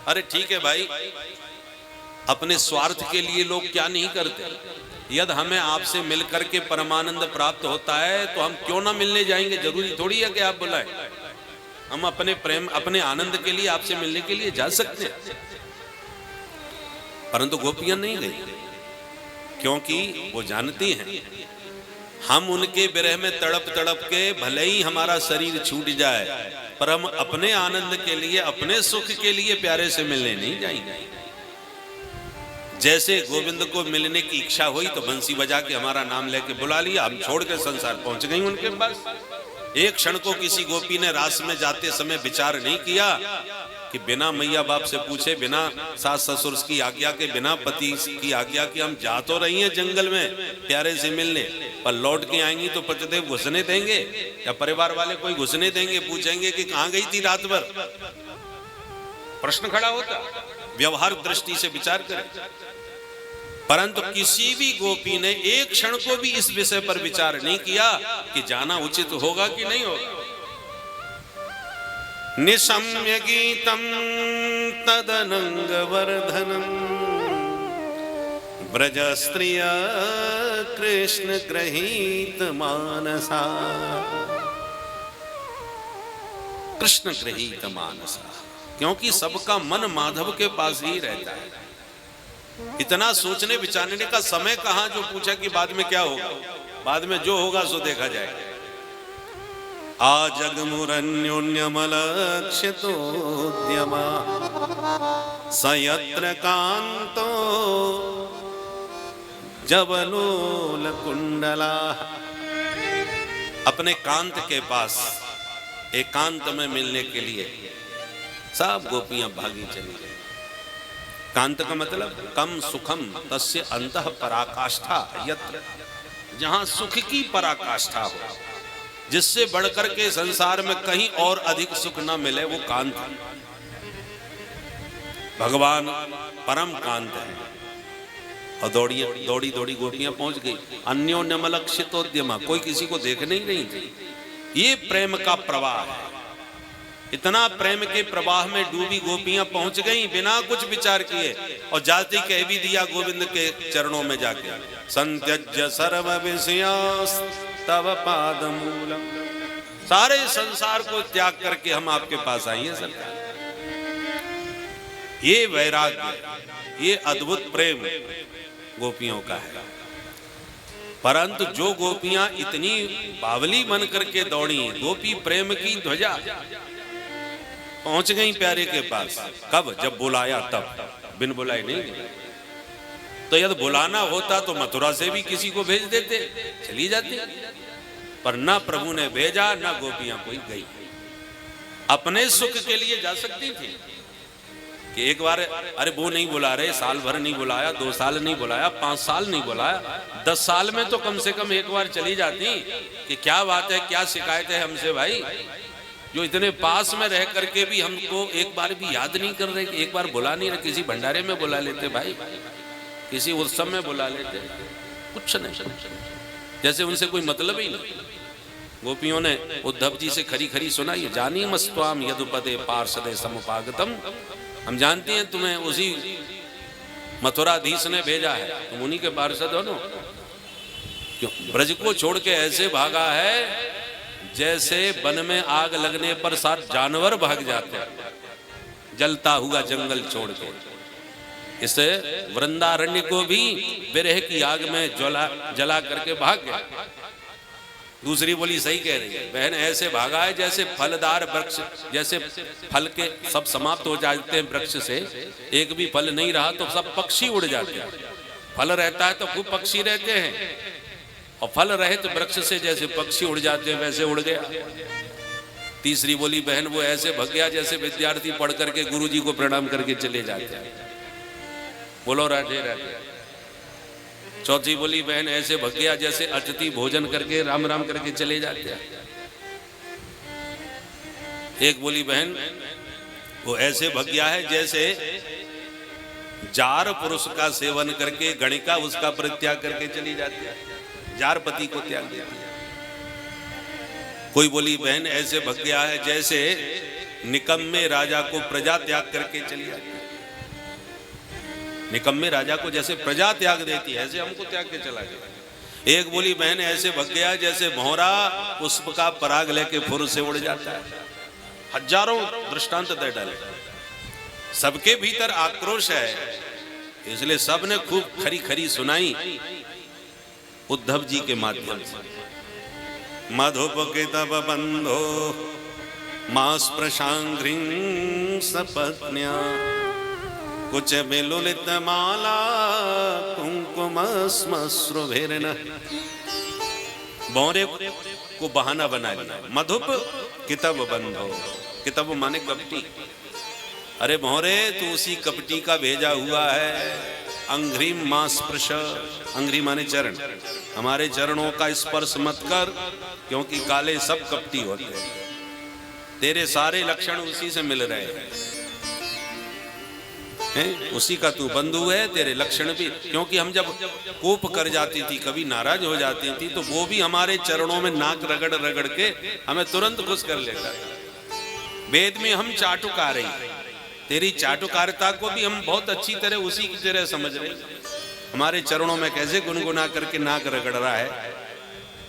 अरे ठीक है भाई, अपने स्वार्थ के लिए लोग क्या नहीं करते। यदि हमें आपसे मिलकर के परमानंद प्राप्त होता है तो हम क्यों ना मिलने जाएंगे? जरूरी थोड़ी है कि आप बुलाएं। हम अपने प्रेम अपने आनंद के लिए आपसे मिलने के लिए जा सकते हैं, परंतु गोपियां नहीं गई, क्योंकि वो जानती हैं हम उनके विरह में तड़प तड़प के भले ही हमारा शरीर छूट जाए, पर हम अपने आनंद के लिए अपने सुख के लिए प्यारे से मिलने नहीं जाएंगे। जैसे गोविंद को मिलने की इच्छा हुई तो बंसी बजा के हमारा नाम लेके बुला लिया, हम छोड़ के संसार पहुंच गई उनके पास। एक क्षण को किसी गोपी ने रास में जाते समय विचार नहीं किया कि बिना मैया बाप से पूछे, बिना सास ससुर की आज्ञा के, बिना पति की आज्ञा के हम जा तो रही हैं जंगल में प्यारे से मिलने, पर लौट के आएंगी तो पतिदेव घुसने देंगे या परिवार वाले कोई घुसने देंगे? पूछेंगे कि कहां गई थी रात भर? प्रश्न खड़ा होता। व्यवहार दृष्टि से विचार करें। परंतु किसी भी गोपी ने एक क्षण को भी इस विषय पर विचार नहीं किया कि जाना उचित होगा कि नहीं होगा। निशम्य गीतम तदनंग वर्धनम ब्रज स्त्रिय कृष्ण ग्रहीत मानसा, कृष्ण ग्रहीत मानसा, क्योंकि सबका मन माधव के पास ही रहता है। इतना सोचने विचारने का समय कहां, जो पूछा कि बाद में क्या होगा, बाद में जो होगा सो देखा जाएगा। आ जगमुरन्योन्यमलक्षितोद्यमा सयत्र कांतो जवलोल कुंडला। अपने कांत के पास एकांत में मिलने के लिए सब गोपियां भागी चली गई। कांत का मतलब कम सुखम तस्य अंतः पराकाष्ठा यत्र, जहां सुख की पराकाष्ठा हो, जिससे बढ़कर के संसार में कहीं और अधिक सुख न मिले, वो कांत है। भगवान परम कांत है। और दौड़ी दौड़ी गोपियां पहुंच गई। अन्योन्यमलक्षितोद्यमा, कोई किसी को देखने ही नहीं थी। ये प्रेम का प्रवाह है। इतना प्रेम के प्रवाह में डूबी गोपियां पहुंच गईं बिना कुछ विचार किए, और जाति कह भी दिया गोविंद के चरणों में जाके, संत्यज्य सर्व विषयास्तव पादमूलम, सारे संसार को त्याग करके हम आपके पास आई हैं सरकार। ये वैराग्य, ये अद्भुत प्रेम गोपियों का है। परंतु जो गोपियां इतनी बावली बन करके दौड़ी, गोपी प्रेम की ध्वजा, पहुंच गई प्यारे के पास। कब? जब बुलाया तब, बिन बुलाए नहीं। तो यदि बुलाना होता तो मथुरा से भी किसी को भेज देते, चली जाती। पर ना प्रभु ने भेजा, ना गोपियां कोई गई। अपने सुख के लिए जा सकती थी कि एक बार, अरे वो नहीं बुला रहे, साल भर नहीं बुलाया, 2 साल नहीं बुलाया, 5 साल नहीं बुलाया, 10 साल में तो कम से कम एक बार चली जाती कि क्या बात है, क्या शिकायत है हमसे भाई, जो इतने पास में रह करके भी हमको एक बार भी याद नहीं कर रहे, एक बार बुला नहीं रहे। किसी भंडारे में बुला लेते भाई, किसी उत्सव में बुला लेते, कुछ नहीं, जैसे उनसे कोई मतलब ही नहीं। गोपियों ने उद्धव जी से खरी खरी सुनाई, जानी मस्त्वाम यदुपदे पार्षदे समुपागतम, हम जानते हैं तुम्हें उसी मथुराधीश ने भेजा है, तुम उन्हीं के पार्षद हो ना। क्यों? ब्रज को छोड़ के ऐसे भागा है जैसे वन में आग लगने पर साथ जानवर भाग जाते हैं, जलता हुआ जंगल छोड़ के। इसे वृंदारण्य को भी विरह की आग में जला करके भाग गया। दूसरी बोली सही कह रही है बहन, ऐसे भागा है जैसे फलदार वृक्ष, जैसे फल के सब समाप्त हो जाते हैं वृक्ष से, एक भी फल नहीं रहा तो सब पक्षी उड़ जाते हैं। फल रहता है तो खूब पक्षी रहते हैं, और फल रहे तो वृक्ष से जैसे पक्षी उड़ जाते हैं वैसे उड़ गया। तीसरी बोली बहन, वो ऐसे भग गया जैसे विद्यार्थी पढ़ करके गुरुजी को प्रणाम करके चले जाते हैं। बोलो राधे राधे। चौथी बोली बहन, ऐसे भग गया जैसे अतिथि भोजन करके राम राम करके चले जाते हैं। एक बोली बहन, वो ऐसे भग गया है जैसे जार पुरुष का सेवन करके गणिका उसका परित्याग करके चली जाती है, जार पति को त्याग देती है। कोई बोली बहन, ऐसे भग गया है जैसे निकम्मे राजा को प्रजा त्याग करके चली जाती है। निकम्मे राजा को जैसे प्रजा त्याग देती है, ऐसे हमको त्याग के चला गया। एक बोली बहन, ऐसे भग गया जैसे भौरा पुष्प का पराग लेके फुर से उड़ जाता है। हजारों दृष्टांत दे डाले। सबके भीतर आक्रोश है, इसलिए सबने खूब खरी खरी सुनाई उद्धव जी के माध्यम से। मधुप के तब बंधो मास प्रशांघ्रिं सपत्न्या, कुछ बिलुलित माला कुंकुम श्मश्रुभिर्न। भौरे को बहाना बना लिया। मधुप कितब बंधो, कितब माने कपटी। अरे भौरे, तू उसी कपटी का भेजा हुआ है। अंघ्रिम मां स्पर्श, अंघ्री माने चरण, हमारे चरणों का स्पर्श मत कर, क्योंकि काले सब कपटी होते हैं। तेरे सारे लक्षण उसी से मिल रहे हैं, उसी का तू बंधु है, तेरे लक्षण भी। क्योंकि हम जब कोप कर जाती थी, कभी नाराज हो जाती थी, तो वो भी हमारे चरणों में नाक रगड़ रगड़ के हमें तुरंत खुश कर लेता। वेद में हम चाटुकारी, तेरी चाटुकारिता को भी हम बहुत अच्छी तरह उसी की तरह समझ रहे। हमारे चरणों में कैसे गुनगुना करके नाक रगड़ रहा है,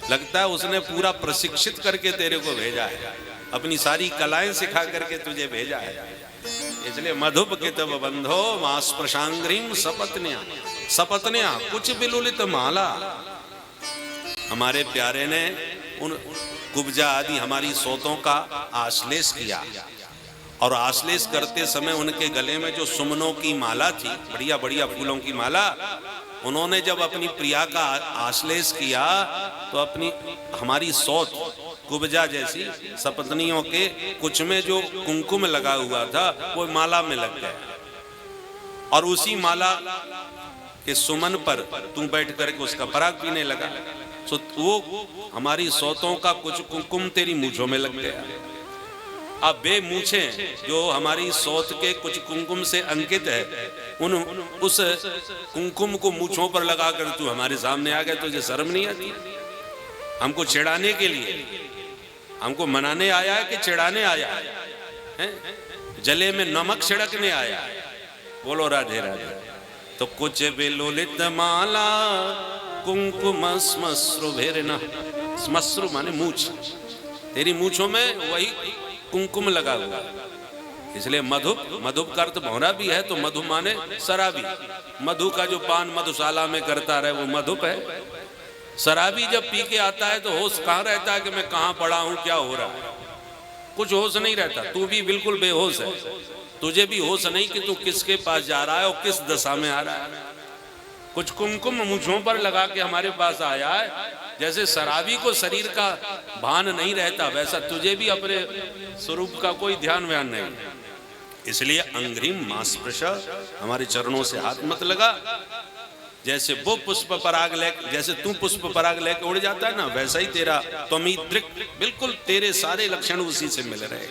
लगता है उसने पूरा प्रशिक्षित करके तेरे को भेजा है, अपनी सारी कलाएं सिखा करके तुझे भेजा है। इसलिए मधुप कितव बंधो मास प्रशांग्रीम सपत्न्या, सपत्न्या कुछ बिलुलित माला। हमारे प्यारे ने उन कुब्जा आदि हमारी सोतों का आश्लेष किया, और आश्लेष करते समय उनके गले में जो सुमनों की माला थी, बढ़िया बढ़िया फूलों की माला, उन्होंने जब अपनी प्रिया का आश्लेष किया तो अपनी हमारी सौत कुब्जा जैसी सपत्नियों के कुछ में जो कुंकुम लगा हुआ था वो माला में लग गया, और उसी माला के सुमन पर तू बैठ करके उसका पराग पीने लगा। तो वो हमारी सौतों का कुछ कुंकुम तेरी मूंछों में लग गया। अब बे मूछे जो हमारी सौत के कुछ कुंकुम से अंकित है, उस कुंकुम को मूछों पर लगाकर तू हमारे सामने आ गया, तुझे शर्म नहीं आती? हमको चिढ़ाने के लिए, हमको मनाने आया है कि चिढ़ाने आया है? जले में नमक छिड़कने आया है? बोलो राधे राधे। तो कुछ बिलुलित माला कुंकुम स्मश्रु भेरना, स्मश्रु माने मूछ, तेरी मूछों में वही कुंकुम लगा हुआ, इसलिए मधुप, मधुप का अर्थ भौरा भी है, तो मधु माने शराबी। मधु का जो पान मधुशाला में करता रहे वो मधुप है। शराबी जब पी के आता है तो होश कहाँ रहता है कि मैं कहाँ पड़ा हूँ, क्या हो रहा है, कुछ होश नहीं रहता। तू भी बिल्कुल बेहोश है, तुझे भी होश नहीं कि तू किसके पास जा रहा है और किस दशा में आ रहा है। कुछ कुमकुम मूंछों पर लगा के हमारे पास आया है। जैसे शराबी को शरीर का भान नहीं रहता, वैसा तुझे भी अपने स्वरूप का कोई ध्यान व्यान नहीं। इसलिए अंग्रिम मास्पृश, हमारे चरणों से हाथ मत लगा। जैसे वो पुष्प पराग ले, जैसे तू पुष्प पराग लेके उड़ जाता है ना, वैसा ही तेरा त्वमिदृक्, बिल्कुल तेरे सारे लक्षण उसी से मिल रहे।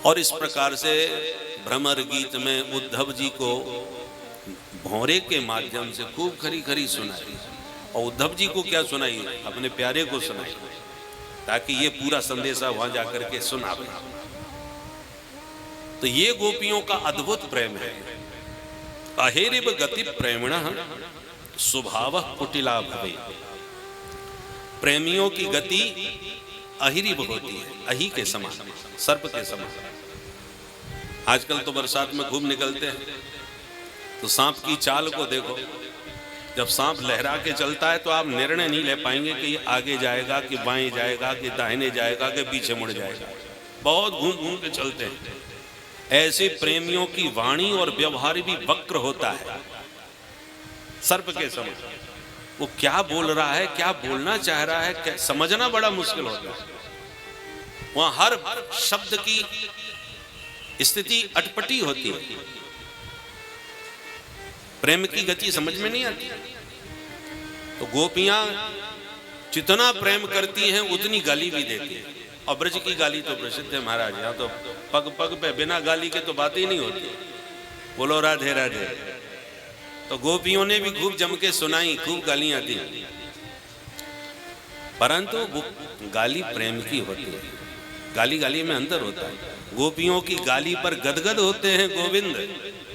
और इस प्रकार से भ्रमर गीत में उद्धव जी को भौरे के माध्यम से खूब खरी खरी सुनाई, और उद्धव जी को क्या सुनाई? अपने प्यारे को सुनाई, ताकि ये पूरा संदेशा वहां जाकर के सुना। तो ये गोपियों का अद्भुत प्रेम है। अहेरिव गति प्रेमिणः स्वभावः कुटिला भवे। प्रेमियों की गति अहिरिव होती है, अही के समान, सर्प के समान। आजकल तो बरसात में खूब निकलते हैं, तो सांप की चाल को देखो। जब सांप लहरा के चलता है तो आप निर्णय नहीं ले पाएंगे कि आगे जाएगा कि बाएं जाएगा कि दाहिने जाएगा कि पीछे मुड़ जाएगा, बहुत घूम घूम के चलते हैं। ऐसे प्रेमियों की वाणी और व्यवहार भी वक्र होता है, सर्प के समान। वो क्या बोल रहा है, क्या बोलना चाह रहा है, समझना बड़ा मुश्किल होता है। वहां हर शब्द की स्थिति अटपटी होती है। प्रेम की गति समझ में नहीं आती। तो गोपियां जितना प्रेम करती हैं उतनी गाली भी देती हैं। और ब्रज की गाली तो प्रसिद्ध है महाराज, यहाँ तो पग पग पे बिना गाली के तो बात ही नहीं होती। बोलो राधे राधे। तो गोपियों ने भी खूब जम के सुनाई, खूब गालियां दी, परंतु वो गाली प्रेम की होती है। गाली गाली में अंतर होता है। गोपियों की गाली पर गदगद होते हैं गोविंद,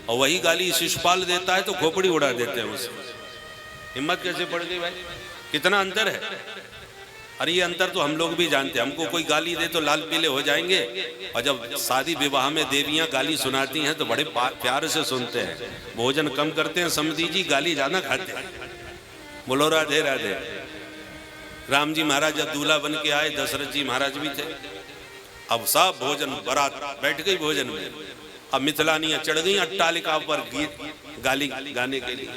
और वही गाली शिशुपाल देता है तो खोपड़ी उड़ा देते हैं उससे। हिम्मत कैसे पड़ गई भाई, कितना अंतर है। अरे ये अंतर तो हम लोग भी जानते हैं। हमको कोई गाली दे तो लाल पीले हो जाएंगे, और जब शादी विवाह में देवियां गाली सुनाती हैं तो बड़े प्यार से सुनते हैं। भोजन कम करते हैं समधी जी, गाली ज्यादा खाते हैं। बोलो राधे राधे। राम जी महाराज जब दूल्हा बन के आए, दशरथ जी महाराज भी थे। अब सब भोजन, बारात बैठ गई भोजन में। अब मिथिलानियां चढ़ गई अट्टालिका पर गीत गाली गाने के लिए।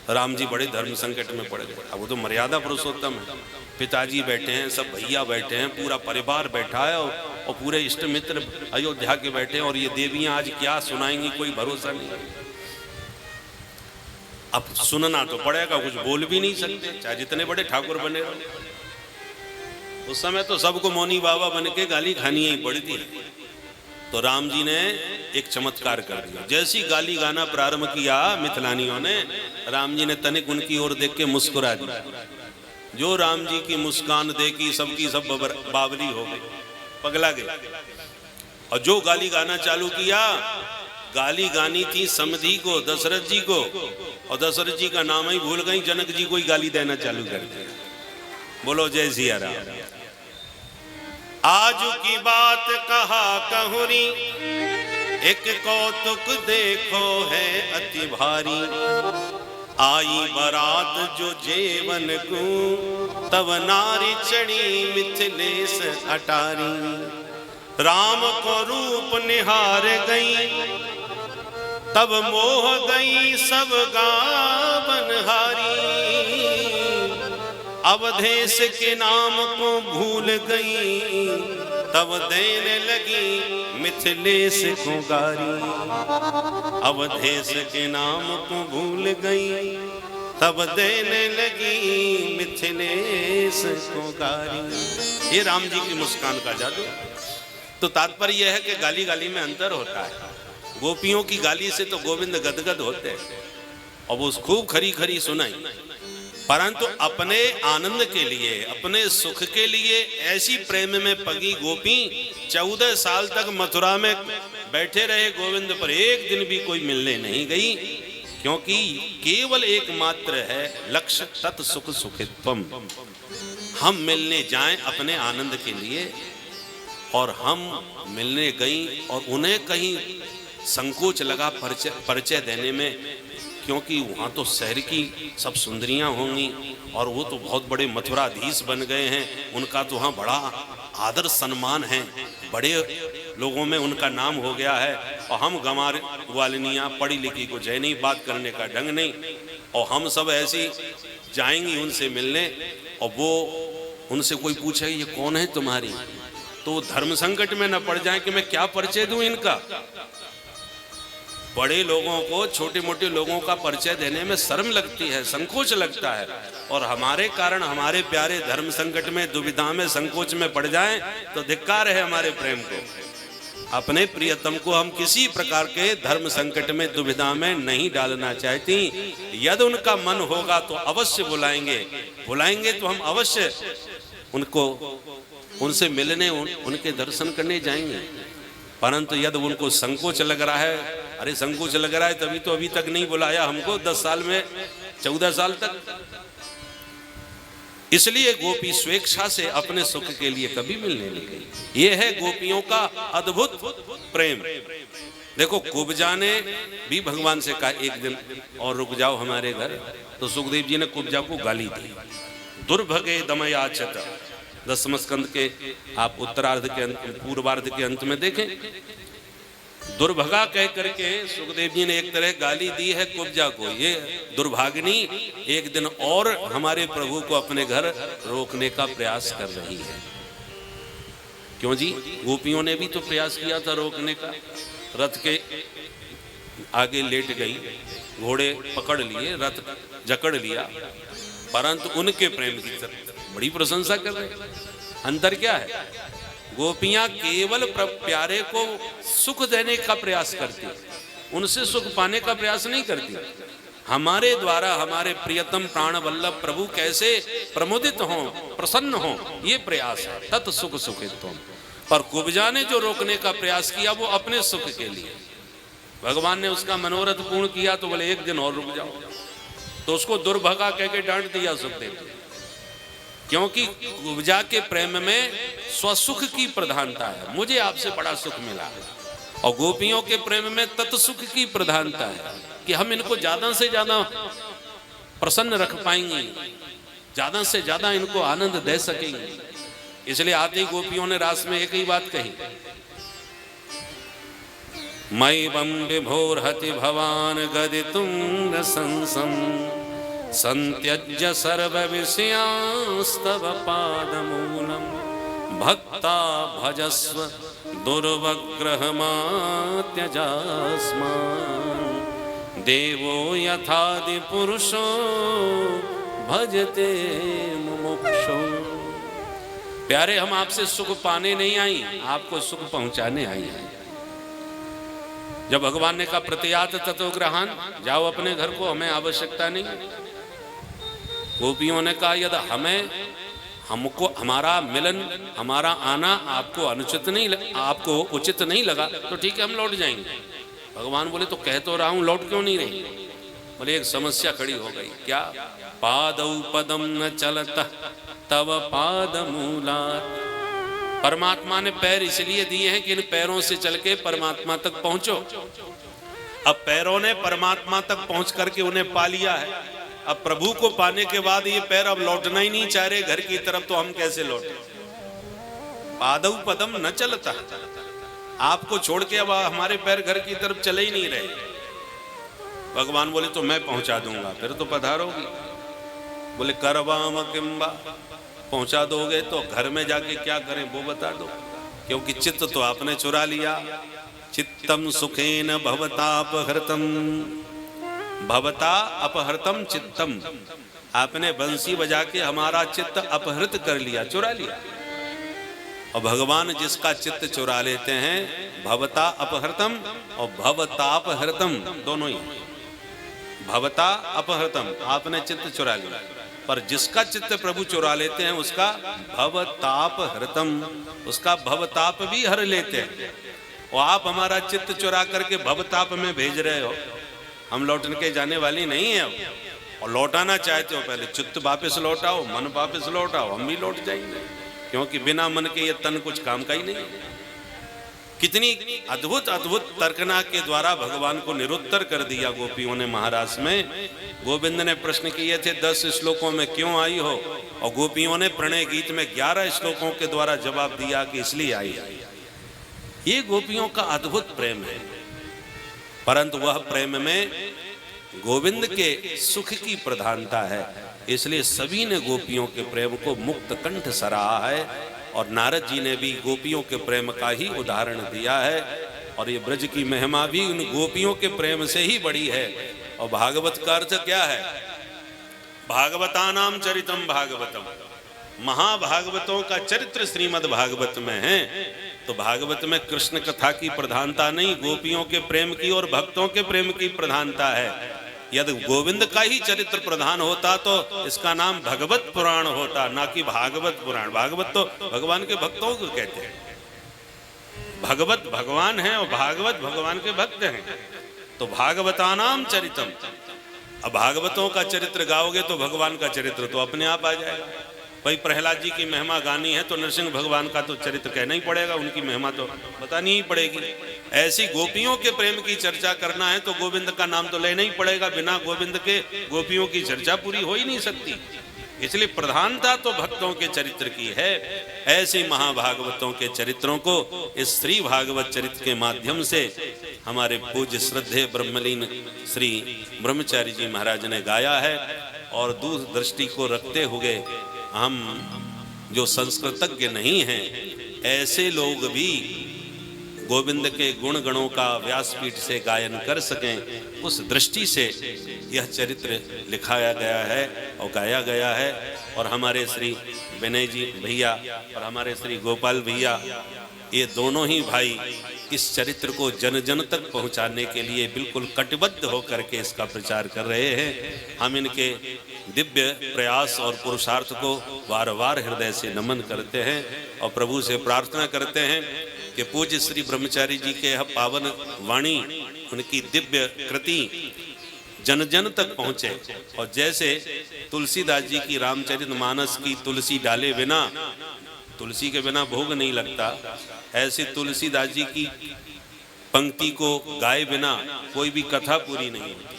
राम जी बड़े धर्म संकट में पड़ गए। अब वो तो मर्यादा पुरुषोत्तम है। पिताजी बैठे हैं, सब भैया बैठे हैं, पूरा परिवार बैठा है, और पूरे इष्ट मित्र अयोध्या के बैठे हैं, और ये देवियां आज क्या सुनाएंगी कोई भरोसा नहीं। अब सुनना तो पड़ेगा, कुछ बोल भी नहीं सकते, चाहे जितने बड़े ठाकुर बने रहो। उस समय तो सबको मौनी बाबा बन के गाली खानी ही पड़ती है। तो राम जी ने एक चमत्कार कर दिया। जैसी गाली गाना प्रारंभ किया मिथिलानियों ने, राम जी ने तनिक उनकी ओर देख के मुस्कुरा दिया। जो राम जी की मुस्कान देखी सबकी सब बावली हो गई, पगला गई। और जो गाली गाना चालू किया, गाली गानी थी समधी को, दशरथ जी को, और दशरथ जी का नाम ही भूल गई, जनक जी को ही गाली देना चालू कर दिया। बोलो जय सिया राम। आज की बात कहा कहुरी, एक कौतुक देखो है अति भारी। आई बारात जो जेवन को, तब नारी चढ़ी मिथिलेश अटारी। राम को रूप निहार गई, तब मोह गई सब गावन हारी। अवधेश के नाम को भूल गई, तब देने लगी मिथिलेश को गारी। अवधेश के नाम को भूल गई, तब देने लगी मिथिलेश को गारी। ये राम जी की मुस्कान का जादू। तो तात्पर्य यह है कि गाली गाली में अंतर होता है। गोपियों की गाली से तो गोविंद गदगद होते हैं और वो खूब खरी खरी सुनाई, परंतु अपने आनंद के लिए, अपने सुख के लिए ऐसी प्रेम में पगी गोपी 14 साल तक मथुरा में बैठे रहे गोविंद पर, एक दिन भी कोई मिलने नहीं गई, क्योंकि केवल एकमात्र है लक्ष्य तत् सुख सुखित्वम। हम मिलने जाएं अपने आनंद के लिए, और हम मिलने गई और उन्हें कहीं संकोच लगा परिचय देने में, क्योंकि वहाँ तो शहर की सब सुंदरियाँ होंगी और वो तो बहुत बड़े मथुराधीश बन गए हैं, उनका तो वहाँ बड़ा आदर सम्मान है, बड़े लोगों में उनका नाम हो गया है। और हम गंवार ग्वालिनियाँ पढ़ी लिखी को जय नहीं, बात करने का ढंग नहीं, और हम सब ऐसी जाएंगी उनसे मिलने, और वो उनसे कोई पूछे ये कौन है तुम्हारी, तो धर्म संकट में न पड़ जाए कि मैं क्या परिचय दूं इनका। बड़े लोगों को छोटे मोटे लोगों का परिचय देने में शर्म लगती है, संकोच लगता है, और हमारे कारण हमारे प्यारे धर्म संकट में, दुविधा में, संकोच में पड़ जाएं तो धिक्कार है हमारे प्रेम को। अपने प्रियतम को हम किसी प्रकार के धर्म संकट में, दुविधा में नहीं डालना चाहती। यदि उनका मन होगा तो अवश्य बुलाएंगे तो हम अवश्य उनसे मिलने, उनके दर्शन करने जाएंगे। परंतु यदि उनको संकोच लग रहा है, अरे संकोच लग रहा है तभी तो अभी तक नहीं बुलाया हमको 10 साल में, 14 साल तक। इसलिए गोपी स्वेच्छा से अपने सुख के लिए कभी मिलने नहीं गई। ये है गोपियों का अद्भुत प्रेम। देखो कुब्जा ने भी भगवान से कहा एक दिन और रुक जाओ हमारे घर, तो सुखदेव जी ने कुब्जा को गाली दी, दुर्भगे दमयाचत। 10वें स्कंद के आप उत्तरार्ध के पूर्वार्ध के अंत में देखें, दुर्भगा कह करके सुखदेव जी ने एक तरह गाली दी है कुब्जा को, ये दुर्भागिनी एक दिन और हमारे प्रभु को अपने घर रोकने का प्रयास कर रही है। क्यों जी, गोपियों ने भी तो प्रयास किया था रोकने का, रथ के आगे लेट गई, घोड़े पकड़ लिए, रथ जकड़ लिया, परंतु उनके प्रेम की बड़ी प्रशंसा कर रहे हैं। अंतर क्या है, गोपियां केवल प्यारे को सुख देने का प्रयास करती, उनसे सुख पाने का प्रयास नहीं करती। हमारे द्वारा हमारे प्रियतम प्राण वल्लभ प्रभु कैसे प्रमोदित हों, प्रसन्न हों, ये प्रयास है, तत् सुख सुखित्वम। पर कुब्जा ने जो रोकने का प्रयास किया वो अपने सुख के लिए। भगवान ने उसका मनोरथ पूर्ण किया तो बोले एक दिन और रुक जाओ, तो उसको दुर्भगा कह के डांट दिया सुखदेव, क्योंकि कुब्जा के प्रेम में स्वसुख की प्रधानता है, मुझे आपसे बड़ा सुख मिला, और गोपियों के प्रेम में तत्सुख की प्रधानता है कि हम इनको ज्यादा से ज्यादा प्रसन्न रख पाएंगे, ज्यादा से ज्यादा इनको आनंद दे सकेंगे। इसलिए आते ही गोपियों ने रास में एक ही बात कही, मयि वं विभोर्हति भवान गदितुं रसंसं संत्यज्य सर्व विषयांस्तव पादमूलम भक्ता भजस्व दुर्वग्रहमात्यजास्मान् देवो यथादि पुरुषो भजते मुमुक्षो। प्यारे, हम आपसे सुख पाने नहीं आई, आपको सुख पहुंचाने आई हैं। जब भगवान ने कहा प्रत्यात ततो ग्रहान, जाओ अपने घर को, हमें आवश्यकता नहीं। गोपियों ने कहा यदि हमको हमारा मिलन, हमारा आना आपको अनुचित नहीं, आपको उचित नहीं लगा तो ठीक है, हम लौट जाएंगे, भगवान बोले तो कह तो रहा हूं, लौट क्यों नहीं रही? बोले एक समस्या खड़ी हो गई। क्या? पादौ पदम न चलता तव पाद मूलात्। परमात्मा ने पैर इसलिए दिए हैं कि इन पैरों से चल के परमात्मा तक पहुंचो। अब पैरों ने परमात्मा तक पहुंच करके उन्हें पा लिया है। अब प्रभु को पाने के बाद ये पैर अब लौटना ही नहीं चाह रहे घर की तरफ, तो हम कैसे लौटे? पादौ पदम न चलता, आपको छोड़ के अब हमारे पैर घर की तरफ चले ही नहीं रहे। भगवान बोले तो मैं पहुंचा दूंगा, फिर तो पधारोगी। बोले करवाम किंबा, पहुंचा दोगे तो घर में जाके क्या करें वो बता दो, क्योंकि चित्त तो आपने चुरा लिया। चित्तम सुखेन भवतापहृतम, भवता अपहृतम चित्तम, आपने बंसी बजा के हमारा चित्त अपहृत कर लिया, चुरा लिया। और भगवान जिसका चित्त चुरा लेते हैं, भवता अपहृतम और भवतापहृतम दोनों ही। भवता अपहृतम, आपने चित्त चुरा लिया, पर जिसका चित्त प्रभु चुरा लेते हैं उसका भवतापहृतम, उसका भवताप भी हर लेते हैं। और आप हमारा चित्त चुरा करके भवताप में भेज रहे हो, हम लौटने के जाने वाली नहीं है। और लौटाना चाहते हो, पहले चित्त वापस लौटाओ, मन वापस लौटाओ, हम भी लौट जाएंगे, क्योंकि बिना मन के ये तन कुछ काम का ही नहीं है। कितनी अद्भुत अद्भुत तर्कना के द्वारा भगवान को निरुत्तर कर दिया गोपियों ने महाराज में। गोविंद ने प्रश्न किए थे 10 श्लोकों में क्यों आई हो, और गोपियों ने प्रणय गीत में 11 श्लोकों के द्वारा जवाब दिया कि इसलिए आई है। ये गोपियों का अद्भुत प्रेम है, परंतु वह प्रेम में गोविंद के सुख की प्रधानता है, इसलिए सभी ने गोपियों के प्रेम को मुक्त कंठ सराहा है। और नारद जी ने भी गोपियों के प्रेम का ही उदाहरण दिया है। और ये ब्रज की महिमा भी उन गोपियों के प्रेम से ही बड़ी है। और भागवत का अर्थ क्या है? भागवतानाम चरितम भागवतम, महाभागवतों का चरित्र श्रीमद् भागवत में है। तो भागवत में कृष्ण कथा की प्रधानता नहीं, गोपियों के प्रेम की और भक्तों के प्रेम की प्रधानता है। यदि गोविंद का ही चरित्र प्रधान होता तो इसका नाम भगवत पुराण होता, ना कि भागवत पुराण। भागवत तो भगवान के भक्तों को कहते हैं, भगवत भगवान है और भागवत भगवान के भक्त हैं। तो भागवतानाम चरितम, अब भागवतों का चरित्र गाओगे तो भगवान का चरित्र तो अपने आप आ जाएगा। भाई प्रहलाद जी की महिमा गानी है तो नरसिंह भगवान का तो चरित्र कहना ही पड़ेगा, उनकी महिमा तो बतानी ही पड़ेगी। ऐसी गोपियों के प्रेम की चर्चा करना है तो गोविंद का नाम तो लेना ही पड़ेगा, बिना गोविंद के गोपियों की चर्चा पूरी हो ही नहीं सकती। इसलिए प्रधानता तो भक्तों के चरित्र की है। ऐसे महाभागवतों के चरित्रों को इस श्री भागवत चरित्र के माध्यम से हमारे पूज्य श्रद्धेय ब्रह्मलीन श्री ब्रह्मचारी जी महाराज ने गाया है। और दूरदृष्टि को रखते हुए हम जो संस्कृतज्ञ नहीं हैं, ऐसे लोग भी गोविंद के गुण गणों का व्यासपीठ से गायन कर सकें, उस दृष्टि से यह चरित्र लिखाया गया है और गाया गया है। और हमारे श्री विनय जी भैया और हमारे श्री गोपाल भैया, ये दोनों ही भाई इस चरित्र को जन जन तक पहुंचाने के लिए बिल्कुल कटिबद्ध होकर के इसका प्रचार कर रहे हैं। हम इनके दिव्य प्रयास और पुरुषार्थ को बार बार हृदय से नमन करते हैं और प्रभु से प्रार्थना करते हैं कि पूज्य श्री ब्रह्मचारी जी के यह पावन वाणी, उनकी दिव्य कृति जन जन तक पहुँचे। और जैसे तुलसीदास जी की रामचरितमानस की तुलसी डाले बिना, तुलसी के बिना भोग नहीं लगता, ऐसी तुलसीदास जी की पंक्ति को गाए बिना कोई भी कथा पूरी नहीं होती।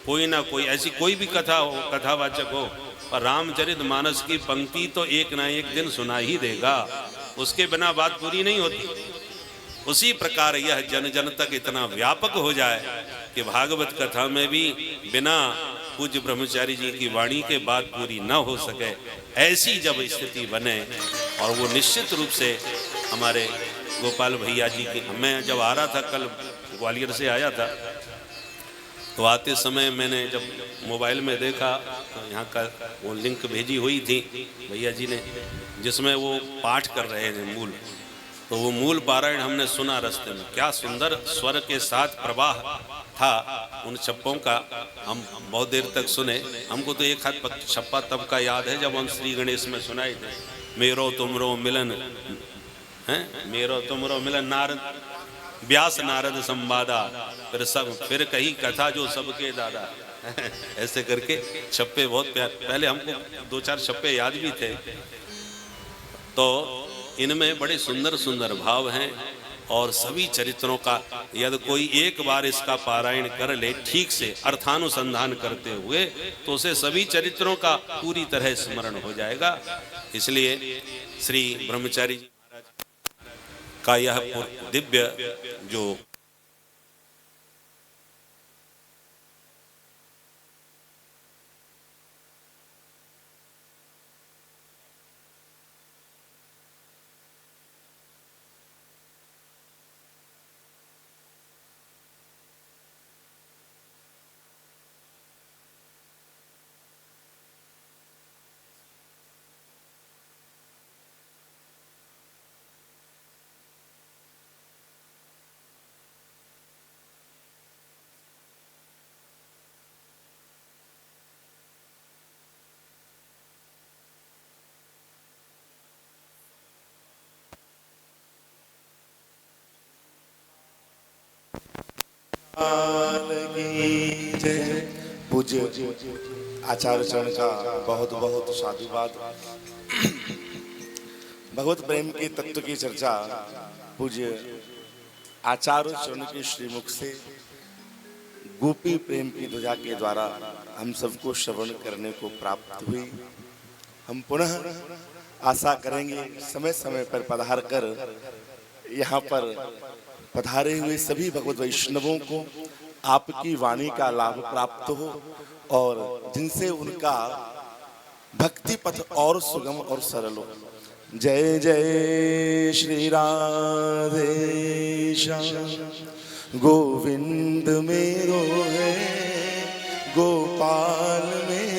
कोई ना कोई ऐसी कोई भी कथा हो, कथावाचक हो, और रामचरितमानस की पंक्ति तो एक ना एक दिन सुना ही देगा, उसके बिना बात पूरी नहीं होती। उसी प्रकार यह जन जन तक इतना व्यापक हो जाए कि भागवत कथा में भी बिना पूज्य ब्रह्मचारी जी की वाणी के बात पूरी न हो सके, ऐसी जब स्थिति बने। और वो निश्चित रूप से हमारे गोपाल भैया जी की, मैं जब आ रहा था, कल ग्वालियर से आया था, तो आते समय मैंने जब मोबाइल में देखा तो यहाँ का वो लिंक भेजी हुई थी भैया जी ने, जिसमें वो पाठ कर रहे थे मूल। तो वो मूल पारायण हमने सुना रास्ते में, क्या सुंदर स्वर के साथ प्रवाह था उन छप्पों का। हम बहुत देर तक सुने। हमको तो एक हाथ छप्पा तब का याद है जब हम श्री गणेश में सुनाए थे, मेरो तुमरो मिलन है, मेरो तुमरो मिलन। नारद व्यास नारद संवादा, फिर कही कथा जो सबके दादा। ऐसे करके छप्पे बहुत प्यार, पहले हमको 2-4 छप्पे याद भी थे। तो इनमें बड़े सुंदर सुंदर भाव हैं और सभी चरित्रों का यदि कोई एक बार इसका पारायण कर ले ठीक से अर्थानुसंधान करते हुए, तो उसे सभी चरित्रों का पूरी तरह स्मरण हो जाएगा। इसलिए श्री ब्रह्मचारी जी का यह दिव्य जो पूज्य आचार्य चरण का बहुत बहुत साधुवाद। भगवत प्रेम के तत्व की चर्चा पूज्य आचार्य चरण के श्रीमुख से गोपी प्रेम की ध्वजा के द्वारा हम सबको श्रवण करने को प्राप्त हुई। हम पुनः आशा करेंगे समय समय पर पधार कर यहाँ पर पधारे हुए सभी भगवत वैष्णवों को आपकी वाणी का लाभ प्राप्त हो और जिनसे उनका भक्ति पथ और सुगम और सरल हो। जय जय श्री राधे श्याम गोविंद मेरो है गोपाल में